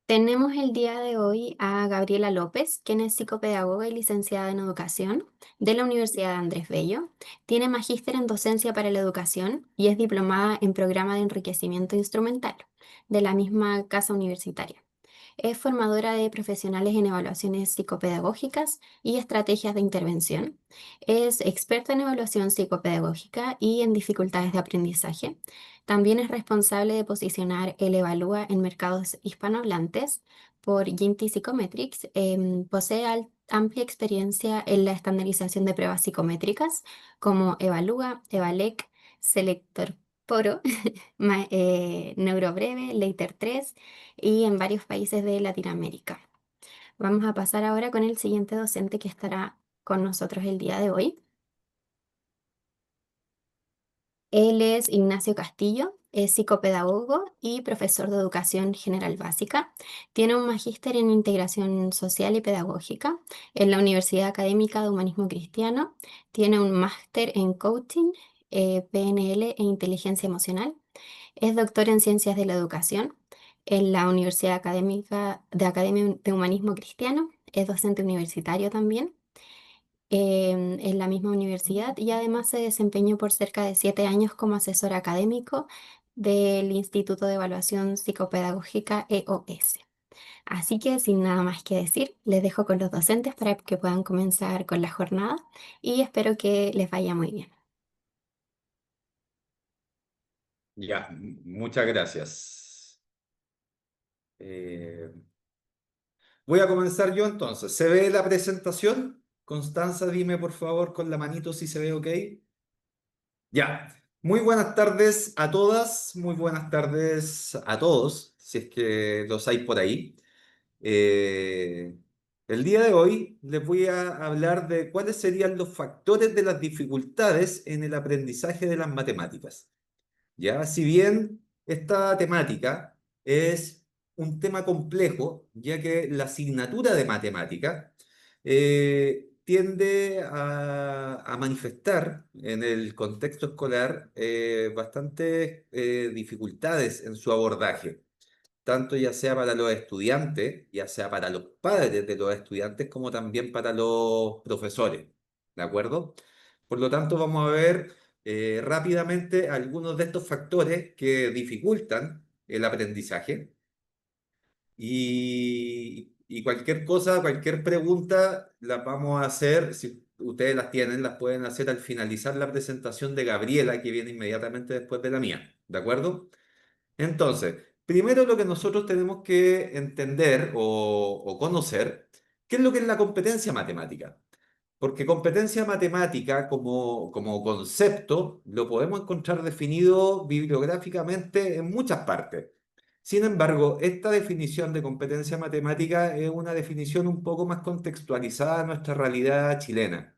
Tenemos el día de hoy a Gabriela López, quien es psicopedagoga y licenciada en educación de la Universidad de Andrés Bello. Tiene magíster en docencia para la educación y es diplomada en programa de enriquecimiento instrumental de la misma casa universitaria. Es formadora de profesionales en evaluaciones psicopedagógicas y estrategias de intervención. Es experta en evaluación psicopedagógica y en dificultades de aprendizaje. También es responsable de posicionar el Evalúa en mercados hispanohablantes por Ginty Psychometrics. Posee amplia experiencia en la estandarización de pruebas psicométricas como Evalúa, Evalec, Selector Poro, Neurobreve, Later 3 y en varios países de Latinoamérica. Vamos a pasar ahora con el siguiente docente que estará con nosotros el día de hoy. Él es Ignacio Castillo, es psicopedagogo y profesor de educación general básica. Tiene un magíster en integración social y pedagógica en la Universidad Académica de Humanismo Cristiano. Tiene un máster en coaching, PNL e inteligencia emocional. Es doctor en ciencias de la educación en la Universidad Académica de Academia de Humanismo Cristiano. Es docente universitario también en la misma universidad y además se desempeñó por cerca de 7 años como asesor académico del Instituto de Evaluación Psicopedagógica EOS. Así que sin nada más que decir, les dejo con los docentes para que puedan comenzar con la jornada y espero que les vaya muy bien. Ya, muchas gracias. Eh, Voy a comenzar yo entonces. ¿Se ve la presentación? Constanza, dime por favor con la manito si se ve ok. Ya. Muy buenas tardes a todas, muy buenas tardes a todos, si es que los hay por ahí. Eh, el día de hoy les voy a hablar de cuáles serían los factores de las dificultades en el aprendizaje de las matemáticas. ¿Ya? Si bien esta temática es un tema complejo, ya que la asignatura de matemática tiende a manifestar en el contexto escolar bastantes dificultades en su abordaje, tanto ya sea para los estudiantes, ya sea para los padres de los estudiantes, como también para los profesores. ¿De acuerdo? Por lo tanto, vamos a ver rápidamente algunos de estos factores que dificultan el aprendizaje y cualquier cosa, cualquier pregunta, las vamos a hacer, si ustedes las tienen, las pueden hacer al finalizar la presentación de Gabriela, que viene inmediatamente después de la mía. ¿De acuerdo? Entonces, primero lo que nosotros tenemos que entender o conocer, ¿qué es lo que es la competencia matemática? Porque competencia matemática como concepto lo podemos encontrar definido bibliográficamente en muchas partes. Sin embargo, esta definición de competencia matemática es una definición un poco más contextualizada a nuestra realidad chilena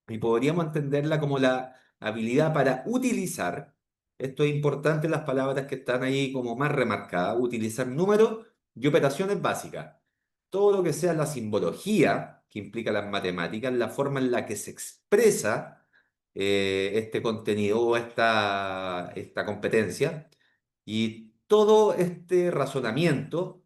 y podríamos entenderla como la habilidad para utilizar, esto es importante, las palabras que están ahí como más remarcadas, utilizar números y operaciones básicas. Todo lo que sea la simbología que implica las matemáticas, la forma en la que se expresa este contenido o esta competencia y todo este razonamiento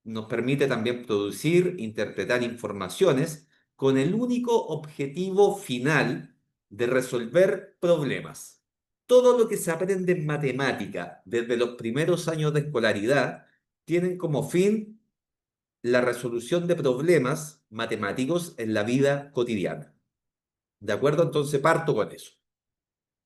nos permite también producir, interpretar informaciones con el único objetivo final de resolver problemas. Todo lo que se aprende en matemática desde los primeros años de escolaridad tienen como fin la resolución de problemas matemáticos en la vida cotidiana. ¿De acuerdo? Entonces parto con eso.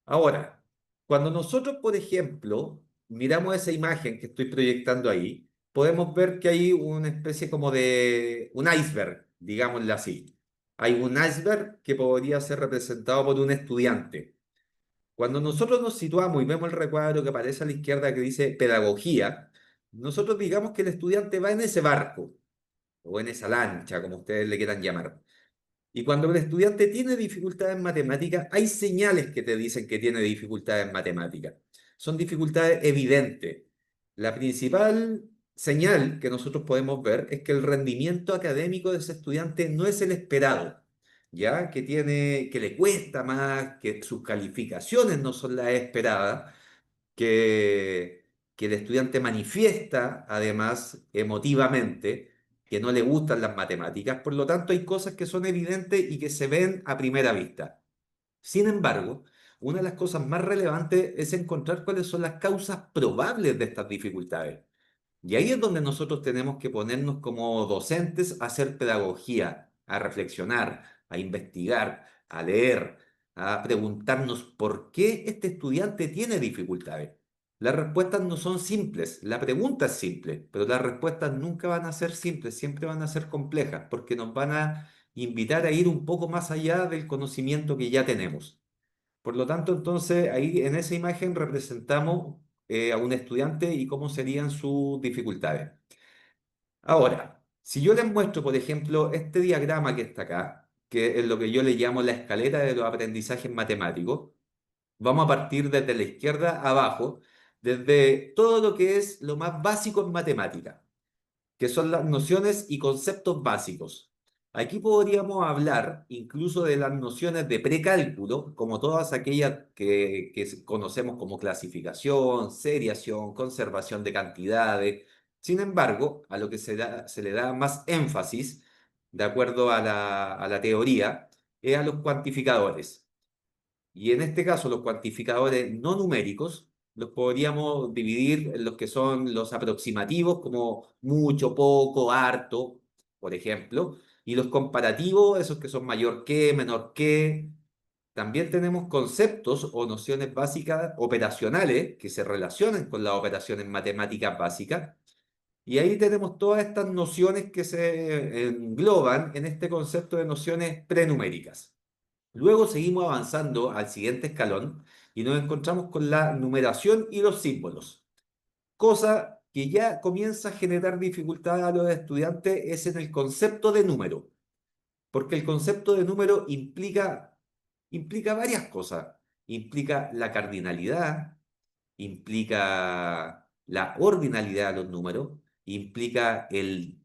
Ahora, cuando nosotros, por ejemplo, miramos esa imagen que estoy proyectando ahí, podemos ver que hay una especie como de un iceberg, digámoslo así. Hay un iceberg que podría ser representado por un estudiante. Cuando nosotros nos situamos y vemos el recuadro que aparece a la izquierda que dice pedagogía, nosotros digamos que el estudiante va en ese barco o en esa lancha, como ustedes le quieran llamar. Y cuando el estudiante tiene dificultades en matemáticas, hay señales que te dicen que tiene dificultades en matemáticas. Son dificultades evidentes. La principal señal que nosotros podemos ver es que el rendimiento académico de ese estudiante no es el esperado, ¿ya? Que le cuesta más, que sus calificaciones no son las esperadas, que que el estudiante manifiesta además emotivamente que no le gustan las matemáticas, por lo tanto hay cosas que son evidentes y que se ven a primera vista. Sin embargo, una de las cosas más relevantes es encontrar cuáles son las causas probables de estas dificultades. Y ahí es donde nosotros tenemos que ponernos como docentes a hacer pedagogía, a reflexionar, a investigar, a leer, a preguntarnos por qué este estudiante tiene dificultades. Las respuestas no son simples, la pregunta es simple, pero las respuestas nunca van a ser simples, siempre van a ser complejas, porque nos van a invitar a ir un poco más allá del conocimiento que ya tenemos. Por lo tanto, entonces, ahí en esa imagen representamos a un estudiante y cómo serían sus dificultades. Ahora, si yo les muestro, por ejemplo, este diagrama que está acá, que es lo que yo le llamo la escalera de los aprendizajes matemáticos, vamos a partir desde la izquierda abajo, desde todo lo que es lo más básico en matemática, que son las nociones y conceptos básicos. Aquí podríamos hablar incluso de las nociones de precálculo, como todas aquellas que conocemos como clasificación, seriación, conservación de cantidades. Sin embargo, a lo que se le da más énfasis, de acuerdo a la teoría, es a los cuantificadores. Y en este caso, los cuantificadores no numéricos los podríamos dividir en los que son los aproximativos, como mucho, poco, harto, por ejemplo, y los comparativos, esos que son mayor que, menor que. También tenemos conceptos o nociones básicas operacionales que se relacionan con las operaciones matemáticas básicas. Y ahí tenemos todas estas nociones que se engloban en este concepto de nociones prenuméricas. Luego seguimos avanzando al siguiente escalón y nos encontramos con la numeración y los símbolos, cosa que ya comienza a generar dificultad a los estudiantes es en el concepto de número, porque el concepto de número implica varias cosas. Implica la cardinalidad, implica la ordinalidad de los números, implica el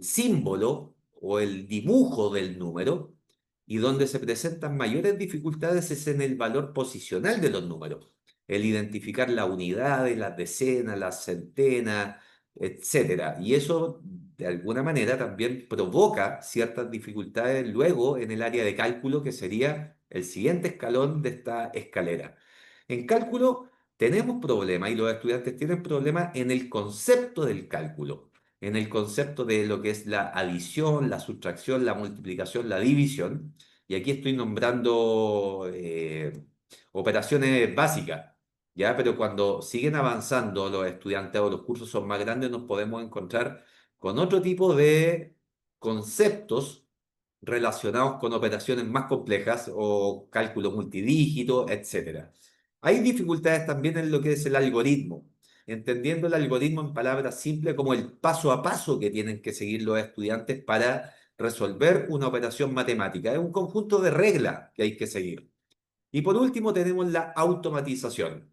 símbolo o el dibujo del número, y donde se presentan mayores dificultades es en el valor posicional de los números, el identificar las unidades, las decenas, las centenas, etcétera. Y eso, de alguna manera, también provoca ciertas dificultades luego en el área de cálculo, que sería el siguiente escalón de esta escalera. En cálculo tenemos problemas y los estudiantes tienen problemas en el concepto del cálculo, en el concepto de lo que es la adición, la sustracción, la multiplicación, la división. Y aquí estoy nombrando operaciones básicas, ¿ya? Pero cuando siguen avanzando los estudiantes o los cursos son más grandes, nos podemos encontrar con otro tipo de conceptos relacionados con operaciones más complejas o cálculo multidígito, etcétera. Hay dificultades también en lo que es el algoritmo, entendiendo el algoritmo en palabras simples como el paso a paso que tienen que seguir los estudiantes para resolver una operación matemática. Es un conjunto de reglas que hay que seguir. Y por último tenemos la automatización.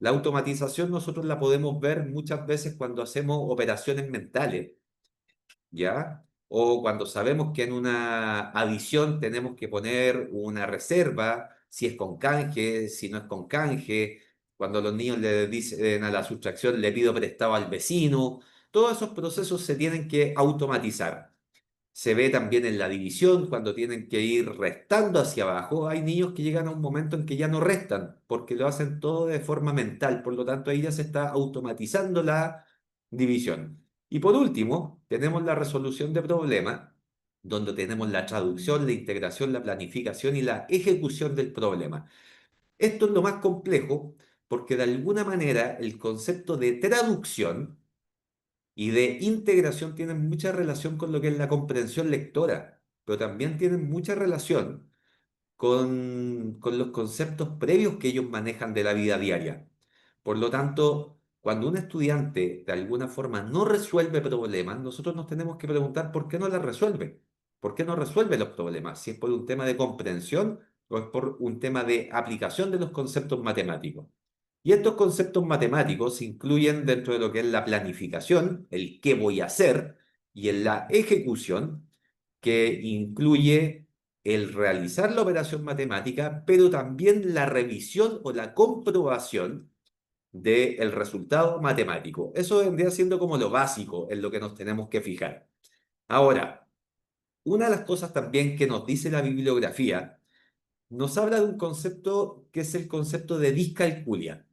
La automatización nosotros la podemos ver muchas veces cuando hacemos operaciones mentales, ¿ya? O cuando sabemos que en una adición tenemos que poner una reserva, si es con canje, si no es con canje, cuando los niños le dicen a la sustracción, le pido prestado al vecino, todos esos procesos se tienen que automatizar. Se ve también en la división, cuando tienen que ir restando hacia abajo. Hay niños que llegan a un momento en que ya no restan, porque lo hacen todo de forma mental. Por lo tanto, ahí ya se está automatizando la división. Y por último, tenemos la resolución de problemas, donde tenemos la traducción, la integración, la planificación y la ejecución del problema. Esto es lo más complejo porque de alguna manera el concepto de traducción y de integración tienen mucha relación con lo que es la comprensión lectora, pero también tienen mucha relación con los conceptos previos que ellos manejan de la vida diaria. Por lo tanto, cuando un estudiante de alguna forma no resuelve problemas, nosotros nos tenemos que preguntar por qué no las resuelve. ¿Por qué no resuelve los problemas? Si es por un tema de comprensión o es por un tema de aplicación de los conceptos matemáticos. Y estos conceptos matemáticos se incluyen dentro de lo que es la planificación, el qué voy a hacer, y en la ejecución, que incluye el realizar la operación matemática, pero también la revisión o la comprobación del resultado matemático. Eso vendría siendo como lo básico en lo que nos tenemos que fijar. Ahora, una de las cosas también que nos dice la bibliografía, nos habla de un concepto que es el concepto de discalculia.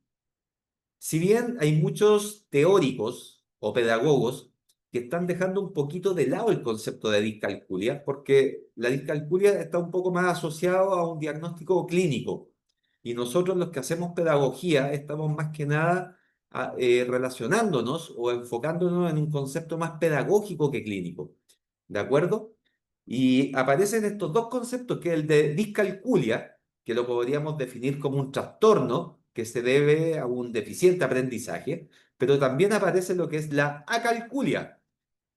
Si bien hay muchos teóricos o pedagogos que están dejando un poquito de lado el concepto de discalculia, porque la discalculia está un poco más asociado a un diagnóstico clínico. Y nosotros los que hacemos pedagogía estamos más que nada relacionándonos o enfocándonos en un concepto más pedagógico que clínico. ¿De acuerdo? Y aparecen estos dos conceptos, que es el de discalculia, que lo podríamos definir como un trastorno que se debe a un deficiente aprendizaje, pero también aparece lo que es la acalculia,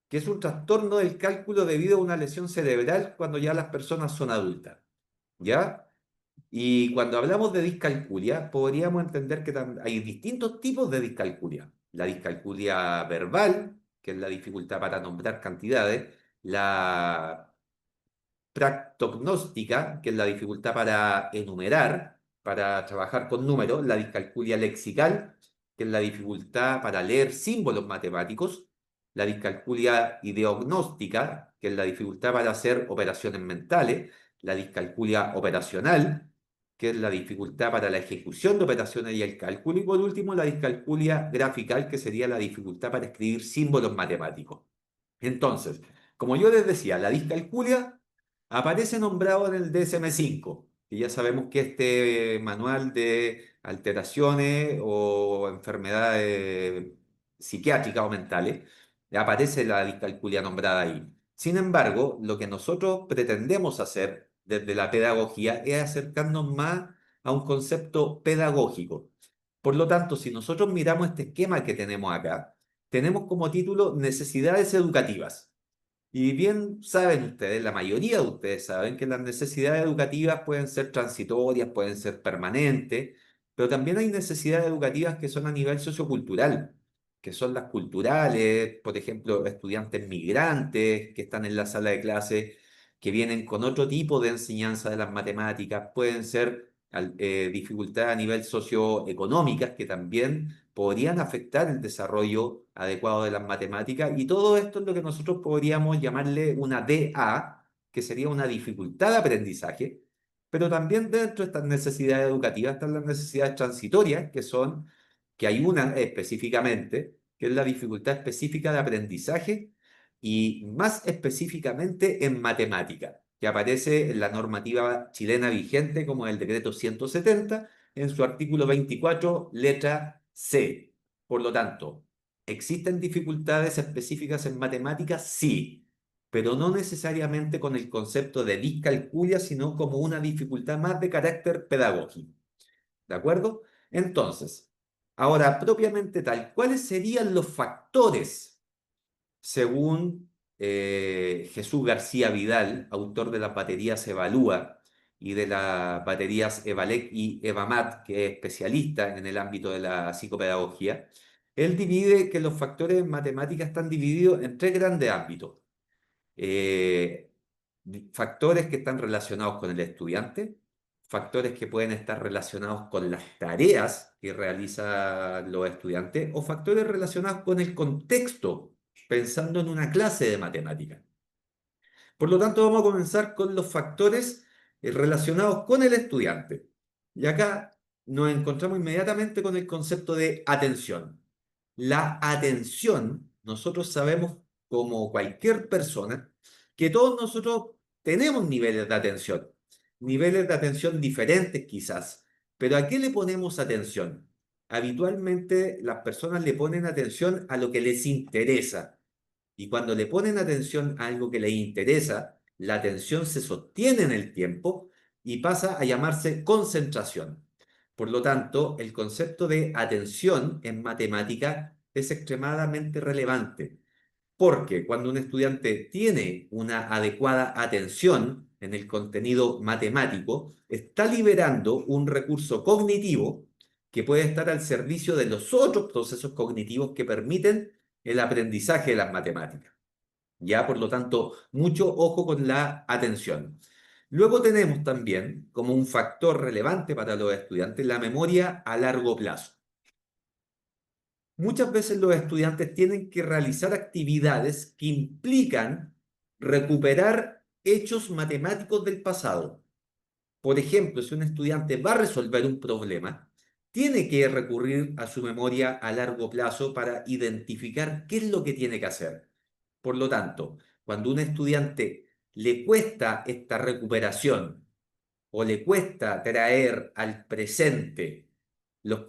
que es un trastorno del cálculo debido a una lesión cerebral cuando ya las personas son adultas, ¿ya? Y cuando hablamos de discalculia, podríamos entender que hay distintos tipos de discalculia. La discalculia verbal, que es la dificultad para nombrar cantidades, la practognóstica, que es la dificultad para enumerar, para trabajar con números, la discalculia lexical, que es la dificultad para leer símbolos matemáticos, la discalculia ideognóstica, que es la dificultad para hacer operaciones mentales, la discalculia operacional, que es la dificultad para la ejecución de operaciones y el cálculo, y por último la discalculia grafical, que sería la dificultad para escribir símbolos matemáticos. Entonces, como yo les decía, la discalculia aparece nombrado en el DSM-5, que ya sabemos que este manual de alteraciones o enfermedades psiquiátricas o mentales, aparece la discalculia nombrada ahí. Sin embargo, lo que nosotros pretendemos hacer desde la pedagogía es acercarnos más a un concepto pedagógico. Por lo tanto, si nosotros miramos este esquema que tenemos acá, tenemos como título Necesidades educativas. Y bien saben ustedes, la mayoría de ustedes saben que las necesidades educativas pueden ser transitorias, pueden ser permanentes, pero también hay necesidades educativas que son a nivel sociocultural, que son las culturales, por ejemplo, estudiantes migrantes que están en la sala de clase, que vienen con otro tipo de enseñanza de las matemáticas, pueden ser dificultades a nivel socioeconómicas que también podrían afectar el desarrollo adecuado de las matemáticas, y todo esto es lo que nosotros podríamos llamarle una DA, que sería una dificultad de aprendizaje, pero también dentro de estas necesidades educativas están las necesidades transitorias, que hay una específicamente, que es la dificultad específica de aprendizaje y más específicamente en matemática, que aparece en la normativa chilena vigente como el decreto 170 en su artículo 24, letra C. Por lo tanto, ¿existen dificultades específicas en matemáticas? Sí, pero no necesariamente con el concepto de discalculia, sino como una dificultad más de carácter pedagógico. ¿De acuerdo? Entonces, ahora propiamente tal, ¿cuáles serían los factores según Jesús García Vidal, autor de las baterías Evalúa y de las baterías Evalec y Evamat, que es especialista en el ámbito de la psicopedagogía? Él divide que los factores en matemáticas están divididos en tres grandes ámbitos. Eh, Factores que están relacionados con el estudiante, factores que pueden estar relacionados con las tareas que realizan los estudiantes o factores relacionados con el contexto, pensando en una clase de matemáticas. Por lo tanto, vamos a comenzar con los factores relacionados con el estudiante. Y acá nos encontramos inmediatamente con el concepto de atención. La atención, nosotros sabemos como cualquier persona que todos nosotros tenemos niveles de atención diferentes quizás, pero ¿a qué le ponemos atención? Habitualmente las personas le ponen atención a lo que les interesa. Y cuando le ponen atención a algo que les interesa, la atención se sostiene en el tiempo y pasa a llamarse concentración. Por lo tanto, el concepto de atención en matemática es extremadamente relevante, porque cuando un estudiante tiene una adecuada atención en el contenido matemático, está liberando un recurso cognitivo que puede estar al servicio de los otros procesos cognitivos que permiten el aprendizaje de las matemáticas. Ya, por lo tanto, mucho ojo con la atención. Luego tenemos también, como un factor relevante para los estudiantes, la memoria a largo plazo. Muchas veces los estudiantes tienen que realizar actividades que implican recuperar hechos matemáticos del pasado. Por ejemplo, si un estudiante va a resolver un problema, tiene que recurrir a su memoria a largo plazo para identificar qué es lo que tiene que hacer. Por lo tanto, cuando a un estudiante le cuesta esta recuperación o le cuesta traer al presente los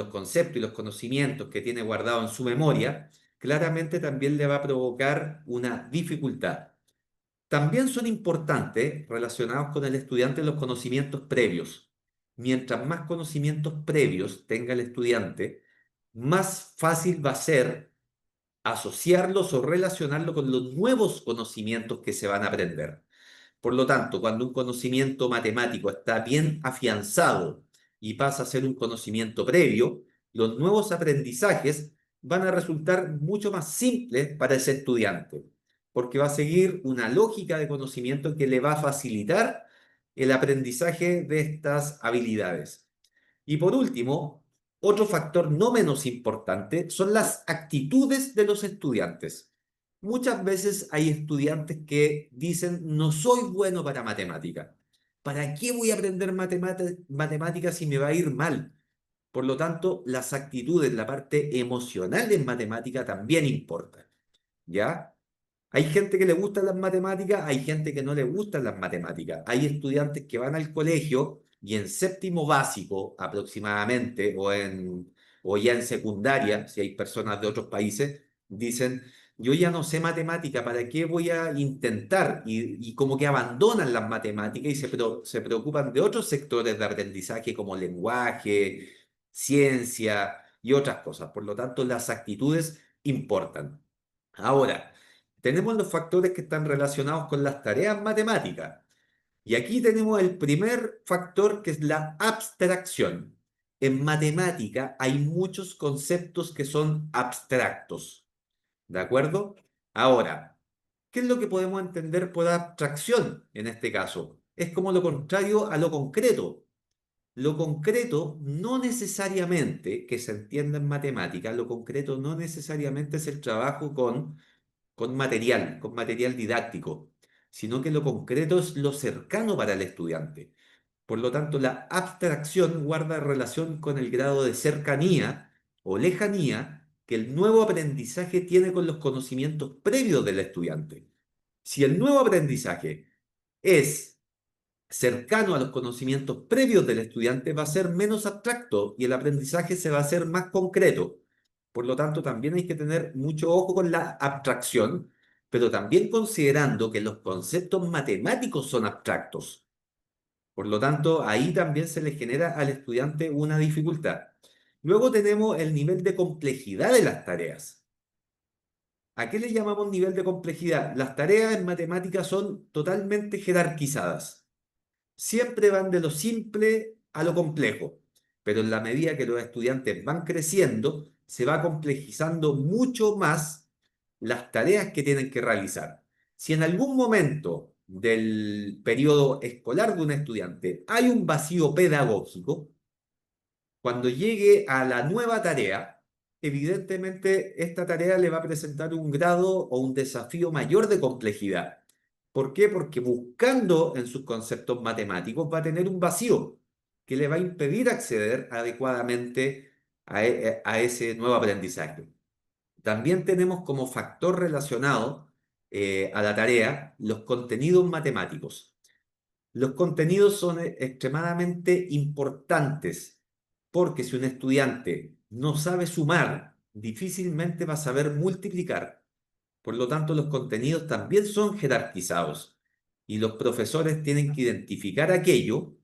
conceptos y los conocimientos que tiene guardado en su memoria, claramente también le va a provocar una dificultad. También son importantes relacionados con el estudiante los conocimientos previos. Mientras más conocimientos previos tenga el estudiante, más fácil va a ser asociarlos o relacionarlo con los nuevos conocimientos que se van a aprender. Por lo tanto, cuando un conocimiento matemático está bien afianzado y pasa a ser un conocimiento previo, los nuevos aprendizajes van a resultar mucho más simples para ese estudiante, porque va a seguir una lógica de conocimiento que le va a facilitar el aprendizaje de estas habilidades. Y por último, otro factor no menos importante son las actitudes de los estudiantes. Muchas veces hay estudiantes que dicen, no soy bueno para matemática. ¿Para qué voy a aprender matemáticas si me va a ir mal? Por lo tanto, las actitudes, la parte emocional en matemática también importa, ¿ya? Hay gente que le gustan las matemáticas, hay gente que no le gustan las matemáticas. Hay estudiantes que van al colegio y en séptimo básico aproximadamente, o ya en secundaria, si hay personas de otros países, dicen, yo ya no sé matemática, ¿para qué voy a intentar? Y como que abandonan las matemáticas y se preocupan de otros sectores de aprendizaje como lenguaje, ciencia y otras cosas. Por lo tanto, las actitudes importan. Ahora, tenemos los factores que están relacionados con las tareas matemáticas. Y aquí tenemos el primer factor que es la abstracción. En matemática hay muchos conceptos que son abstractos. ¿De acuerdo? Ahora, ¿qué es lo que podemos entender por abstracción en este caso? Es como lo contrario a lo concreto. Lo concreto no necesariamente, que se entienda en matemática, lo concreto no necesariamente es el trabajo con material didáctico, sino que lo concreto es lo cercano para el estudiante. Por lo tanto, la abstracción guarda relación con el grado de cercanía o lejanía que el nuevo aprendizaje tiene con los conocimientos previos del estudiante. Si el nuevo aprendizaje es cercano a los conocimientos previos del estudiante, va a ser menos abstracto y el aprendizaje se va a hacer más concreto. Por lo tanto, también hay que tener mucho ojo con la abstracción, pero también considerando que los conceptos matemáticos son abstractos. Por lo tanto, ahí también se le genera al estudiante una dificultad. Luego tenemos el nivel de complejidad de las tareas. ¿A qué le llamamos nivel de complejidad? Las tareas en matemáticas son totalmente jerarquizadas. Siempre van de lo simple a lo complejo, pero en la medida que los estudiantes van creciendo, se va complejizando mucho más las tareas que tienen que realizar. Si en algún momento del periodo escolar de un estudiante hay un vacío pedagógico, cuando llegue a la nueva tarea, evidentemente esta tarea le va a presentar un grado o un desafío mayor de complejidad. ¿Por qué? Porque buscando en sus conceptos matemáticos va a tener un vacío que le va a impedir acceder adecuadamente a ese nuevo aprendizaje. También tenemos como factor relacionado a la tarea los contenidos matemáticos. Los contenidos son extremadamente importantes porque si un estudiante no sabe sumar, difícilmente va a saber multiplicar. Por lo tanto, los contenidos también son jerarquizados y los profesores tienen que identificar aquello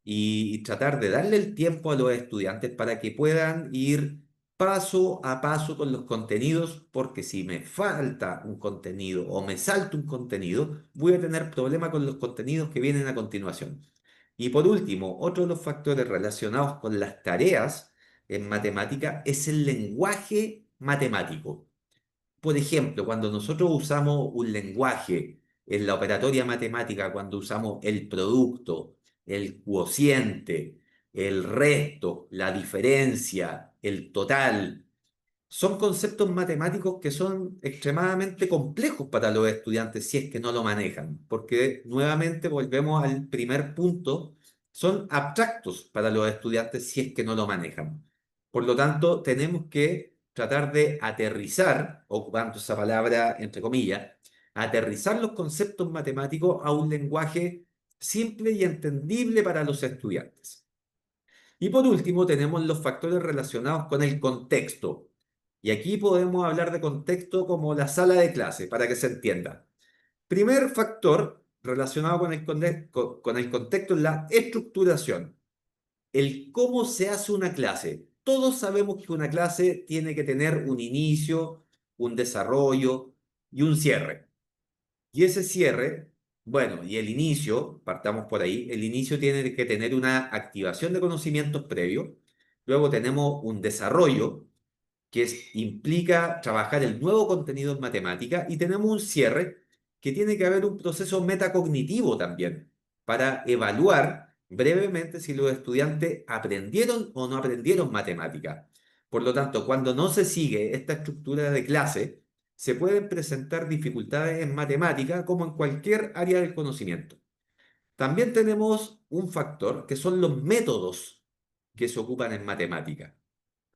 y tratar de darle el tiempo a los estudiantes para que puedan ir paso a paso con los contenidos, porque si me falta un contenido o me salta un contenido, voy a tener problema con los contenidos que vienen a continuación. Y por último, otro de los factores relacionados con las tareas en matemática es el lenguaje matemático. Por ejemplo, cuando nosotros usamos un lenguaje en la operatoria matemática, cuando usamos el producto, el cuociente, el resto, la diferencia, el total, Son conceptos matemáticos que son extremadamente complejos para los estudiantes si es que no lo manejan, porque nuevamente volvemos al primer punto, son abstractos para los estudiantes si es que no lo manejan. Por lo tanto, tenemos que tratar de aterrizar, ocupando esa palabra entre comillas, aterrizar los conceptos matemáticos a un lenguaje simple y entendible para los estudiantes. Y por último, tenemos los factores relacionados con el contexto. Y aquí podemos hablar de contexto como la sala de clase, para que se entienda. Primer factor relacionado con el contexto es la estructuración, el cómo se hace una clase. Todos sabemos que una clase tiene que tener un inicio, un desarrollo y un cierre. Y ese cierre, bueno, y el inicio, partamos por ahí, el inicio tiene que tener una activación de conocimientos previos, luego tenemos un desarrollo, implica trabajar el nuevo contenido en matemática, y tenemos un cierre, que tiene que haber un proceso metacognitivo también, para evaluar brevemente si los estudiantes aprendieron o no aprendieron matemática. Por lo tanto, cuando no se sigue esta estructura de clase, se pueden presentar dificultades en matemática como en cualquier área del conocimiento. También tenemos un factor que son los métodos que se ocupan en matemática.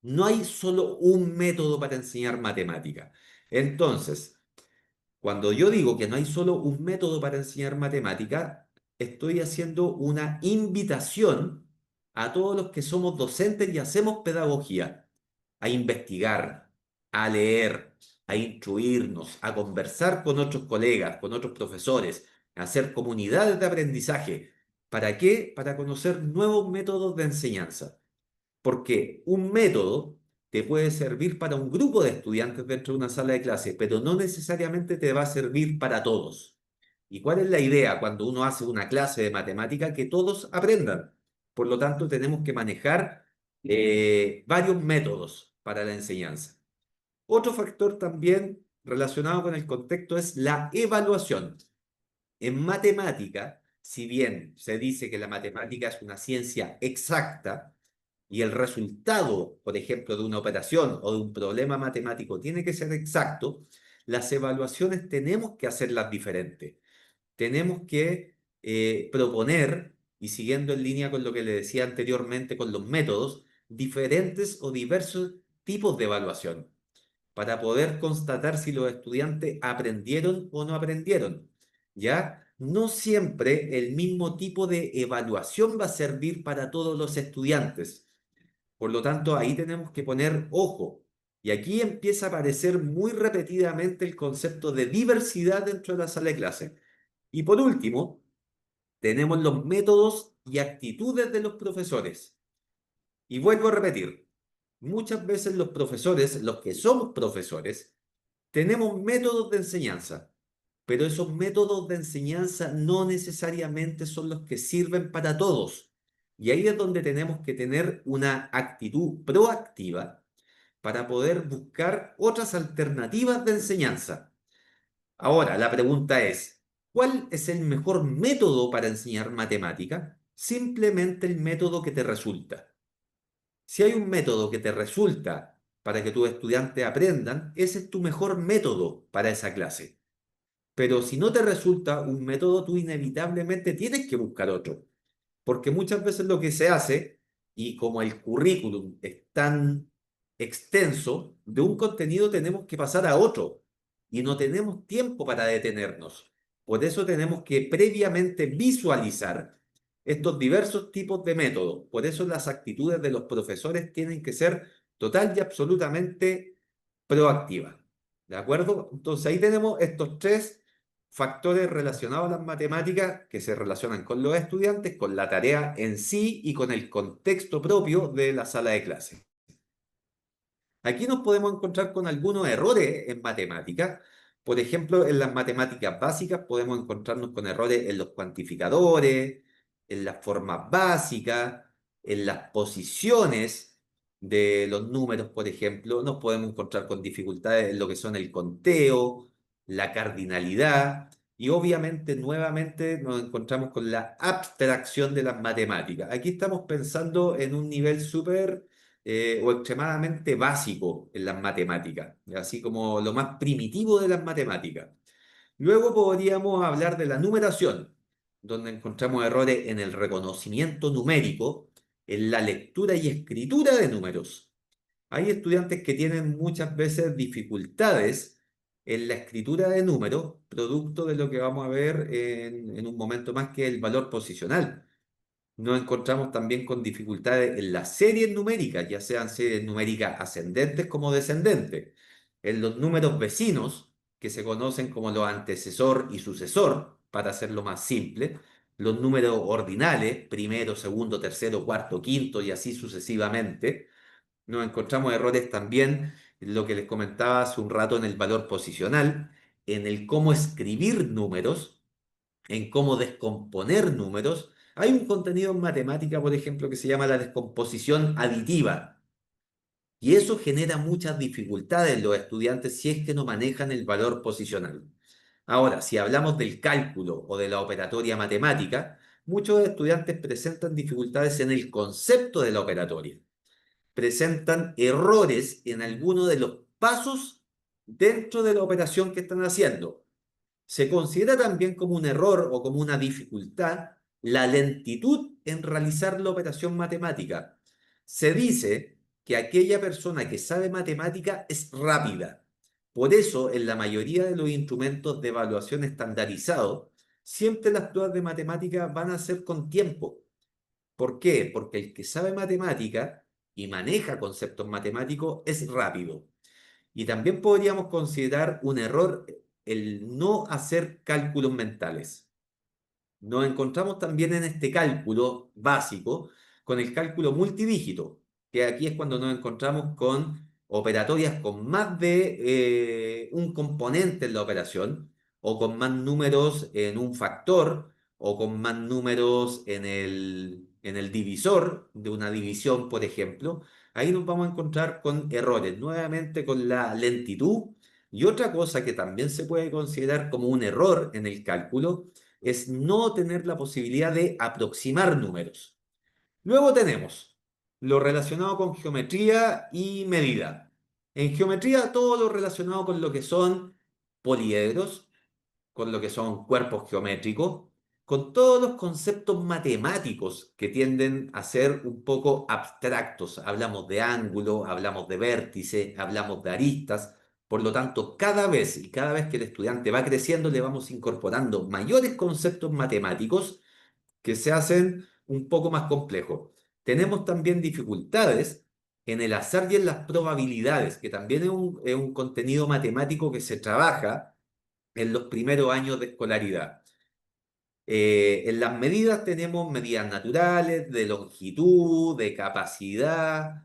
No hay solo un método para enseñar matemática. Entonces, cuando yo digo que no hay solo un método para enseñar matemática, estoy haciendo una invitación a todos los que somos docentes y hacemos pedagogía a investigar, a leer, a instruirnos, a conversar con otros colegas, con otros profesores, a hacer comunidades de aprendizaje. ¿Para qué? Para conocer nuevos métodos de enseñanza. Porque un método te puede servir para un grupo de estudiantes dentro de una sala de clase, pero no necesariamente te va a servir para todos. ¿Y cuál es la idea cuando uno hace una clase de matemática? Que todos aprendan. Por lo tanto, tenemos que manejar varios métodos para la enseñanza. Otro factor también relacionado con el contexto es la evaluación. En matemática, si bien se dice que la matemática es una ciencia exacta y el resultado, por ejemplo, de una operación o de un problema matemático tiene que ser exacto, las evaluaciones tenemos que hacerlas diferentes. Tenemos que proponer, y siguiendo en línea con lo que le decía anteriormente con los métodos, diferentes o diversos tipos de evaluación para poder constatar si los estudiantes aprendieron o no aprendieron. ¿Ya? No siempre el mismo tipo de evaluación va a servir para todos los estudiantes. Por lo tanto, ahí tenemos que poner ojo. Y aquí empieza a aparecer muy repetidamente el concepto de diversidad dentro de la sala de clase. Y por último, tenemos los métodos y actitudes de los profesores. Y vuelvo a repetir, muchas veces los profesores, los que somos profesores, tenemos métodos de enseñanza, pero esos métodos de enseñanza no necesariamente son los que sirven para todos. Y ahí es donde tenemos que tener una actitud proactiva para poder buscar otras alternativas de enseñanza. Ahora, la pregunta es, ¿cuál es el mejor método para enseñar matemática? Simplemente el método que te resulta. Si hay un método que te resulta para que tus estudiantes aprendan, ese es tu mejor método para esa clase. Pero si no te resulta un método, tú inevitablemente tienes que buscar otro. Porque muchas veces lo que se hace, y como el currículum es tan extenso, de un contenido tenemos que pasar a otro y no tenemos tiempo para detenernos. Por eso tenemos que previamente visualizar estos diversos tipos de métodos. Por eso las actitudes de los profesores tienen que ser total y absolutamente proactivas. ¿De acuerdo? Entonces ahí tenemos estos tres factores relacionados a las matemáticas que se relacionan con los estudiantes, con la tarea en sí y con el contexto propio de la sala de clase. Aquí nos podemos encontrar con algunos errores en matemáticas. Por ejemplo, en las matemáticas básicas podemos encontrarnos con errores en los cuantificadores, en las formas básicas, en las posiciones de los números, por ejemplo. Nos podemos encontrar con dificultades en lo que son el conteo, la cardinalidad, y obviamente nuevamente nos encontramos con la abstracción de las matemáticas. Aquí estamos pensando en un nivel súper o extremadamente básico en las matemáticas, así como lo más primitivo de las matemáticas. Luego podríamos hablar de la numeración, donde encontramos errores en el reconocimiento numérico, en la lectura y escritura de números. Hay estudiantes que tienen muchas veces dificultades en la escritura de números, producto de lo que vamos a ver en un momento más, que el valor posicional. Nos encontramos también con dificultades en las series numéricas, ya sean series numéricas ascendentes como descendentes. En los números vecinos, que se conocen como los antecesor y sucesor, para hacerlo más simple. Los números ordinales, primero, segundo, tercero, cuarto, quinto y así sucesivamente. Nos encontramos errores también, en lo que les comentaba hace un rato, en el valor posicional, en el cómo escribir números, en cómo descomponer números. Hay un contenido en matemática, por ejemplo, que se llama la descomposición aditiva. Y eso genera muchas dificultades en los estudiantes si es que no manejan el valor posicional. Ahora, si hablamos del cálculo o de la operatoria matemática, muchos estudiantes presentan dificultades en el concepto de la operatoria, presentan errores en alguno de los pasos dentro de la operación que están haciendo. Se considera también como un error o como una dificultad la lentitud en realizar la operación matemática. Se dice que aquella persona que sabe matemática es rápida. Por eso, en la mayoría de los instrumentos de evaluación estandarizados, siempre las pruebas de matemática van a ser con tiempo. ¿Por qué? Porque el que sabe matemática y maneja conceptos matemáticos es rápido. Y también podríamos considerar un error el no hacer cálculos mentales. Nos encontramos también en este cálculo básico con el cálculo multidígito, que aquí es cuando nos encontramos con operatorias con más de un componente en la operación, o con más números en un factor, o con más números en el divisor de una división, por ejemplo. Ahí nos vamos a encontrar con errores, nuevamente con la lentitud. Y otra cosa que también se puede considerar como un error en el cálculo es no tener la posibilidad de aproximar números. Luego tenemos lo relacionado con geometría y medida. En geometría, todo lo relacionado con lo que son poliedros, con lo que son cuerpos geométricos, con todos los conceptos matemáticos que tienden a ser un poco abstractos. Hablamos de ángulo, hablamos de vértice, hablamos de aristas. Por lo tanto, cada vez que el estudiante va creciendo, le vamos incorporando mayores conceptos matemáticos que se hacen un poco más complejos. Tenemos también dificultades en el azar y en las probabilidades, que también es un contenido matemático que se trabaja en los primeros años de escolaridad. En las medidas tenemos medidas naturales, de longitud, de capacidad,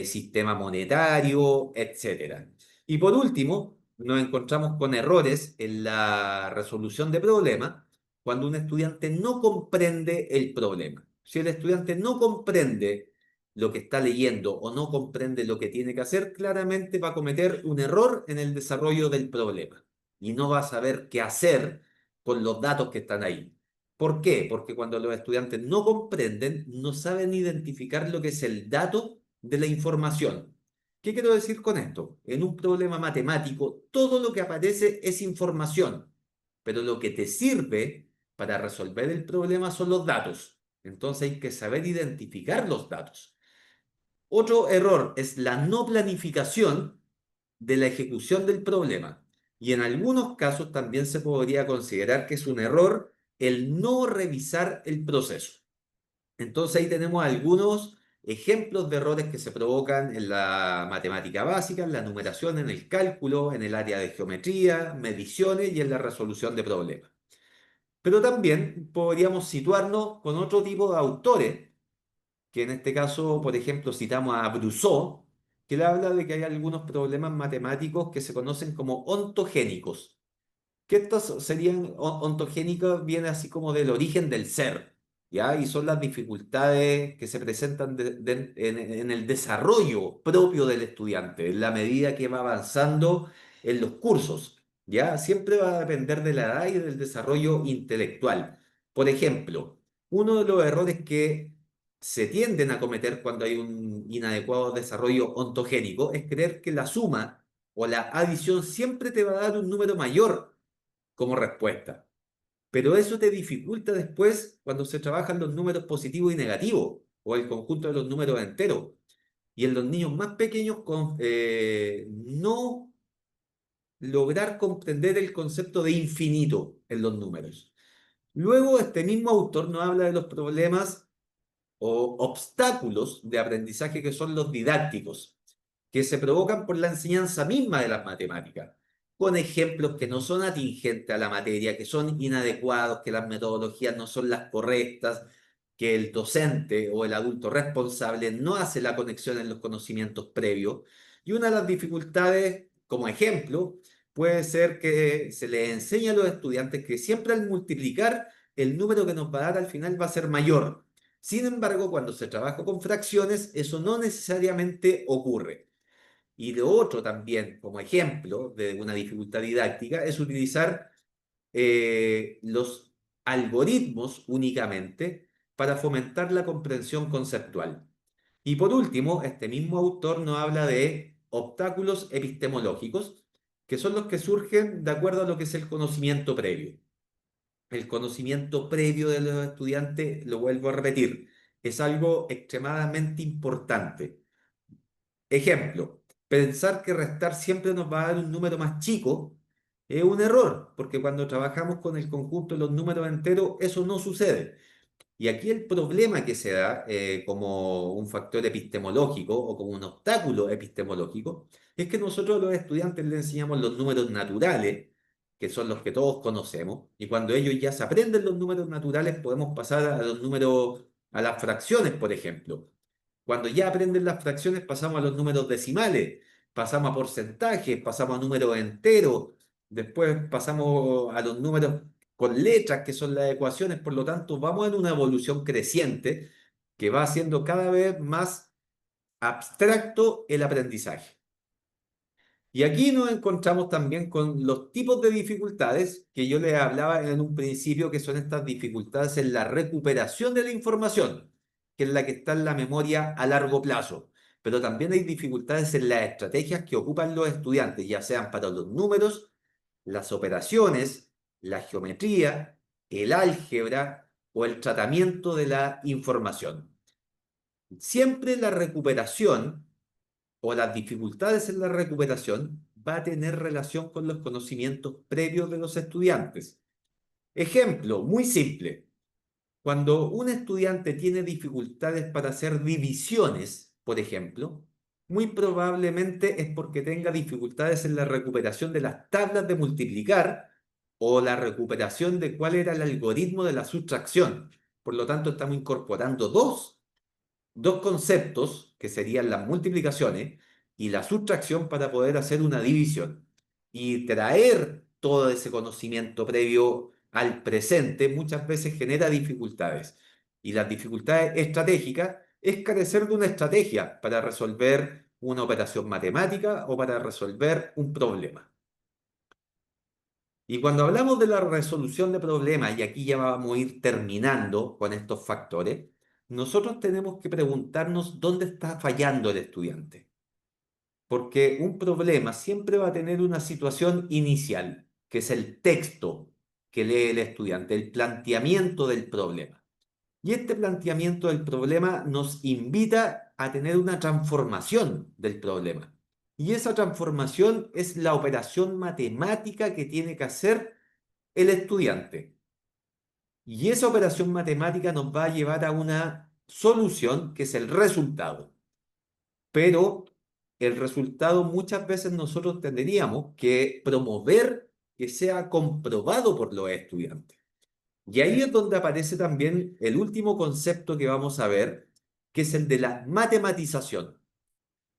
sistema monetario, etcétera. Y por último, nos encontramos con errores en la resolución de problemas cuando un estudiante no comprende el problema. Si el estudiante no comprende lo que está leyendo o no comprende lo que tiene que hacer, claramente va a cometer un error en el desarrollo del problema y no va a saber qué hacer con los datos que están ahí. ¿Por qué? Porque cuando los estudiantes no comprenden, no saben identificar lo que es el dato de la información. ¿Qué quiero decir con esto? En un problema matemático, todo lo que aparece es información, pero lo que te sirve para resolver el problema son los datos. Entonces hay que saber identificar los datos. Otro error es la no planificación de la ejecución del problema. Y en algunos casos también se podría considerar que es un error el no revisar el proceso. Entonces ahí tenemos algunos ejemplos de errores que se provocan en la matemática básica, en la numeración, en el cálculo, en el área de geometría, mediciones y en la resolución de problemas. Pero también podríamos situarnos con otro tipo de autores, que en este caso, por ejemplo, citamos a Brousseau, que le habla de que hay algunos problemas matemáticos que se conocen como ontogénicos, que estos serían ontogénicos, viene así como del origen del ser, ¿ya? Y son las dificultades que se presentan en el desarrollo propio del estudiante, en la medida que va avanzando en los cursos, ¿ya? Siempre va a depender de la edad y del desarrollo intelectual. Por ejemplo, uno de los errores que se tienden a cometer cuando hay un inadecuado desarrollo ontogénico es creer que la suma o la adición siempre te va a dar un número mayor como respuesta. Pero eso te dificulta después cuando se trabajan los números positivos y negativos o el conjunto de los números enteros. Y en los niños más pequeños no lograr comprender el concepto de infinito en los números. Luego, este mismo autor nos habla de los problemas o obstáculos de aprendizaje que son los didácticos, que se provocan por la enseñanza misma de las matemáticas, con ejemplos que no son atingentes a la materia, que son inadecuados, que las metodologías no son las correctas, que el docente o el adulto responsable no hace la conexión en los conocimientos previos. Y una de las dificultades, como ejemplo, puede ser que se les enseña a los estudiantes que siempre al multiplicar, el número que nos va a dar al final va a ser mayor. Sin embargo, cuando se trabaja con fracciones, eso no necesariamente ocurre. Y lo otro también, como ejemplo de una dificultad didáctica, es utilizar los algoritmos únicamente para fomentar la comprensión conceptual. Y por último, este mismo autor nos habla de obstáculos epistemológicos, que son los que surgen de acuerdo a lo que es el conocimiento previo. El conocimiento previo de los estudiantes, lo vuelvo a repetir, es algo extremadamente importante. Ejemplo, pensar que restar siempre nos va a dar un número más chico es un error, porque cuando trabajamos con el conjunto de los números enteros, eso no sucede. Y aquí el problema que se da como un factor epistemológico o como un obstáculo epistemológico es que nosotros a los estudiantes les enseñamos los números naturales, que son los que todos conocemos, y cuando ellos ya se aprenden los números naturales podemos pasar a los números, a las fracciones, por ejemplo. Cuando ya aprenden las fracciones pasamos a los números decimales, pasamos a porcentajes, pasamos a números enteros, después pasamos a los números con letras, que son las ecuaciones, por lo tanto, vamos en una evolución creciente que va haciendo cada vez más abstracto el aprendizaje. Y aquí nos encontramos también con los tipos de dificultades que yo les hablaba en un principio, que son estas dificultades en la recuperación de la información, que es la que está en la memoria a largo plazo. Pero también hay dificultades en las estrategias que ocupan los estudiantes, ya sean para los números, las operaciones, la geometría, el álgebra o el tratamiento de la información. Siempre la recuperación o las dificultades en la recuperación va a tener relación con los conocimientos previos de los estudiantes. Ejemplo, muy simple. Cuando un estudiante tiene dificultades para hacer divisiones, por ejemplo, muy probablemente es porque tenga dificultades en la recuperación de las tablas de multiplicar o la recuperación de cuál era el algoritmo de la sustracción. Por lo tanto, estamos incorporando dos conceptos, que serían las multiplicaciones y la sustracción para poder hacer una división. Y traer todo ese conocimiento previo al presente muchas veces genera dificultades. Y las dificultades estratégicas es carecer de una estrategia para resolver una operación matemática o para resolver un problema. Y cuando hablamos de la resolución de problemas, y aquí ya vamos a ir terminando con estos factores, nosotros tenemos que preguntarnos dónde está fallando el estudiante. Porque un problema siempre va a tener una situación inicial, que es el texto que lee el estudiante, el planteamiento del problema. Y este planteamiento del problema nos invita a tener una transformación del problema. Y esa transformación es la operación matemática que tiene que hacer el estudiante. Y esa operación matemática nos va a llevar a una solución que es el resultado. Pero el resultado muchas veces nosotros tendríamos que promover que sea comprobado por los estudiantes. Y ahí es donde aparece también el último concepto que vamos a ver, que es el de la matematización.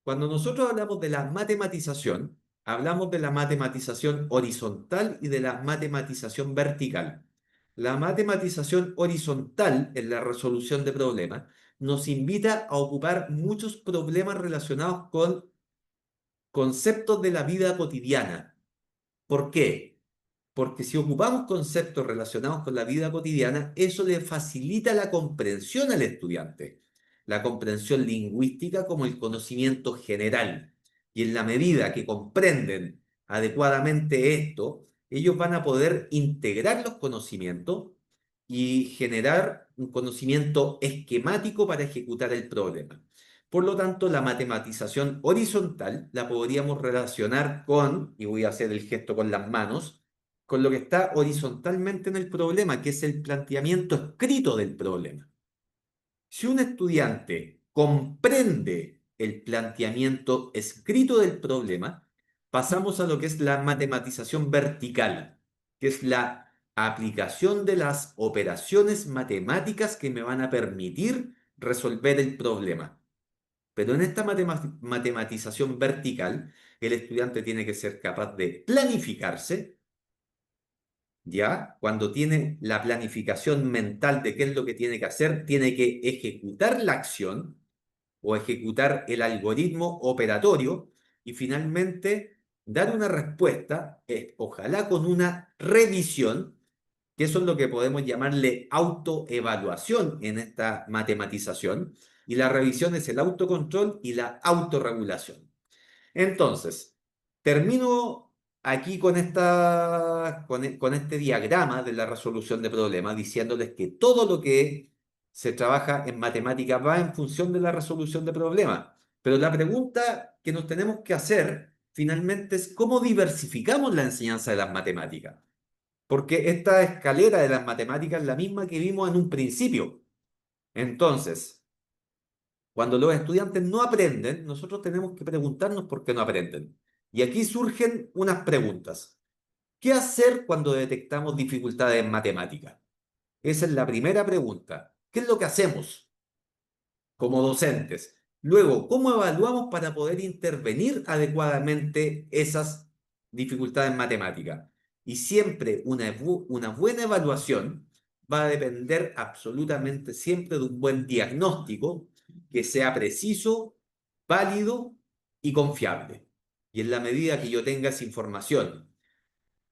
Cuando nosotros hablamos de la matematización, hablamos de la matematización horizontal y de la matematización vertical. La matematización horizontal en la resolución de problemas nos invita a ocupar muchos problemas relacionados con conceptos de la vida cotidiana. ¿Por qué? Porque si ocupamos conceptos relacionados con la vida cotidiana, eso le facilita la comprensión al estudiante. la comprensión lingüística como el conocimiento general. Y en la medida que comprenden adecuadamente esto, ellos van a poder integrar los conocimientos y generar un conocimiento esquemático para ejecutar el problema. Por lo tanto, la matematización horizontal la podríamos relacionar con, y voy a hacer el gesto con las manos, con lo que está horizontalmente en el problema, que es el planteamiento escrito del problema. Si un estudiante comprende el planteamiento escrito del problema, pasamos a lo que es la matematización vertical, que es la aplicación de las operaciones matemáticas que me van a permitir resolver el problema. Pero en esta matematización vertical, el estudiante tiene que ser capaz de planificarse, ¿ya? Cuando tiene la planificación mental de qué es lo que tiene que hacer, tiene que ejecutar la acción o ejecutar el algoritmo operatorio y finalmente dar una respuesta, ojalá con una revisión, que eso es lo que podemos llamarle autoevaluación en esta matematización, y la revisión es el autocontrol y la autorregulación. Entonces, termino aquí con con este diagrama de la resolución de problemas, diciéndoles que todo lo que se trabaja en matemática va en función de la resolución de problemas. Pero la pregunta que nos tenemos que hacer finalmente es cómo diversificamos la enseñanza de las matemáticas. Porque esta escalera de las matemáticas es la misma que vimos en un principio. Entonces, cuando los estudiantes no aprenden, nosotros tenemos que preguntarnos por qué no aprenden. Y aquí surgen unas preguntas. ¿Qué hacer cuando detectamos dificultades en matemática? Esa es la primera pregunta. ¿Qué es lo que hacemos como docentes? Luego, ¿cómo evaluamos para poder intervenir adecuadamente esas dificultades en matemática? Y siempre una buena evaluación va a depender absolutamente siempre de un buen diagnóstico que sea preciso, válido y confiable. Y en la medida que yo tenga esa información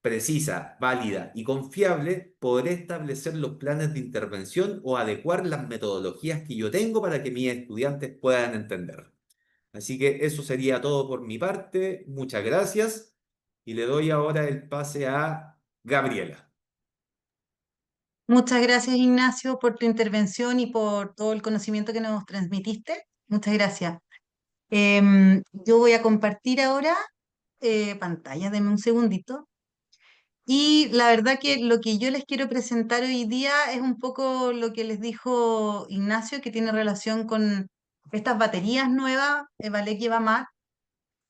precisa, válida y confiable, podré establecer los planes de intervención o adecuar las metodologías que yo tengo para que mis estudiantes puedan entender. Así que eso sería todo por mi parte. Muchas gracias y le doy ahora el pase a Gabriela. Muchas gracias, Ignacio, por tu intervención y por todo el conocimiento que nos transmitiste. Muchas gracias. Yo voy a compartir ahora pantalla, denme un segundito. Y la verdad que lo que yo les quiero presentar hoy día es un poco lo que les dijo Ignacio, que tiene relación con estas baterías nuevas, Valec y Bamat,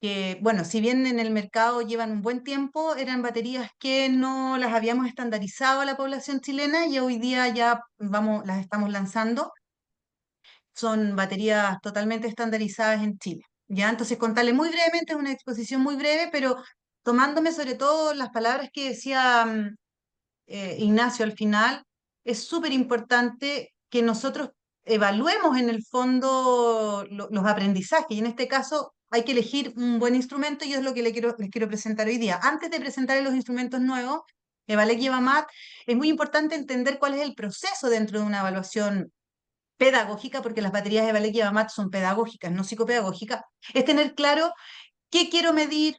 que, bueno, si bien en el mercado llevan un buen tiempo, eran baterías que no las habíamos estandarizado a la población chilena y hoy día ya vamos, las estamos lanzando. Son baterías totalmente estandarizadas en Chile. Ya, entonces contarle muy brevemente, es una exposición muy breve, pero tomándome sobre todo las palabras que decía Ignacio al final, es súper importante que nosotros evaluemos en el fondo los aprendizajes y en este caso hay que elegir un buen instrumento y es lo que les quiero presentar hoy día. Antes de presentar los instrumentos nuevos, Evalec y Evamat, es muy importante entender cuál es el proceso dentro de una evaluación pedagógica, porque las baterías de Evalec y Evamat son pedagógicas, no psicopedagógicas, es tener claro qué quiero medir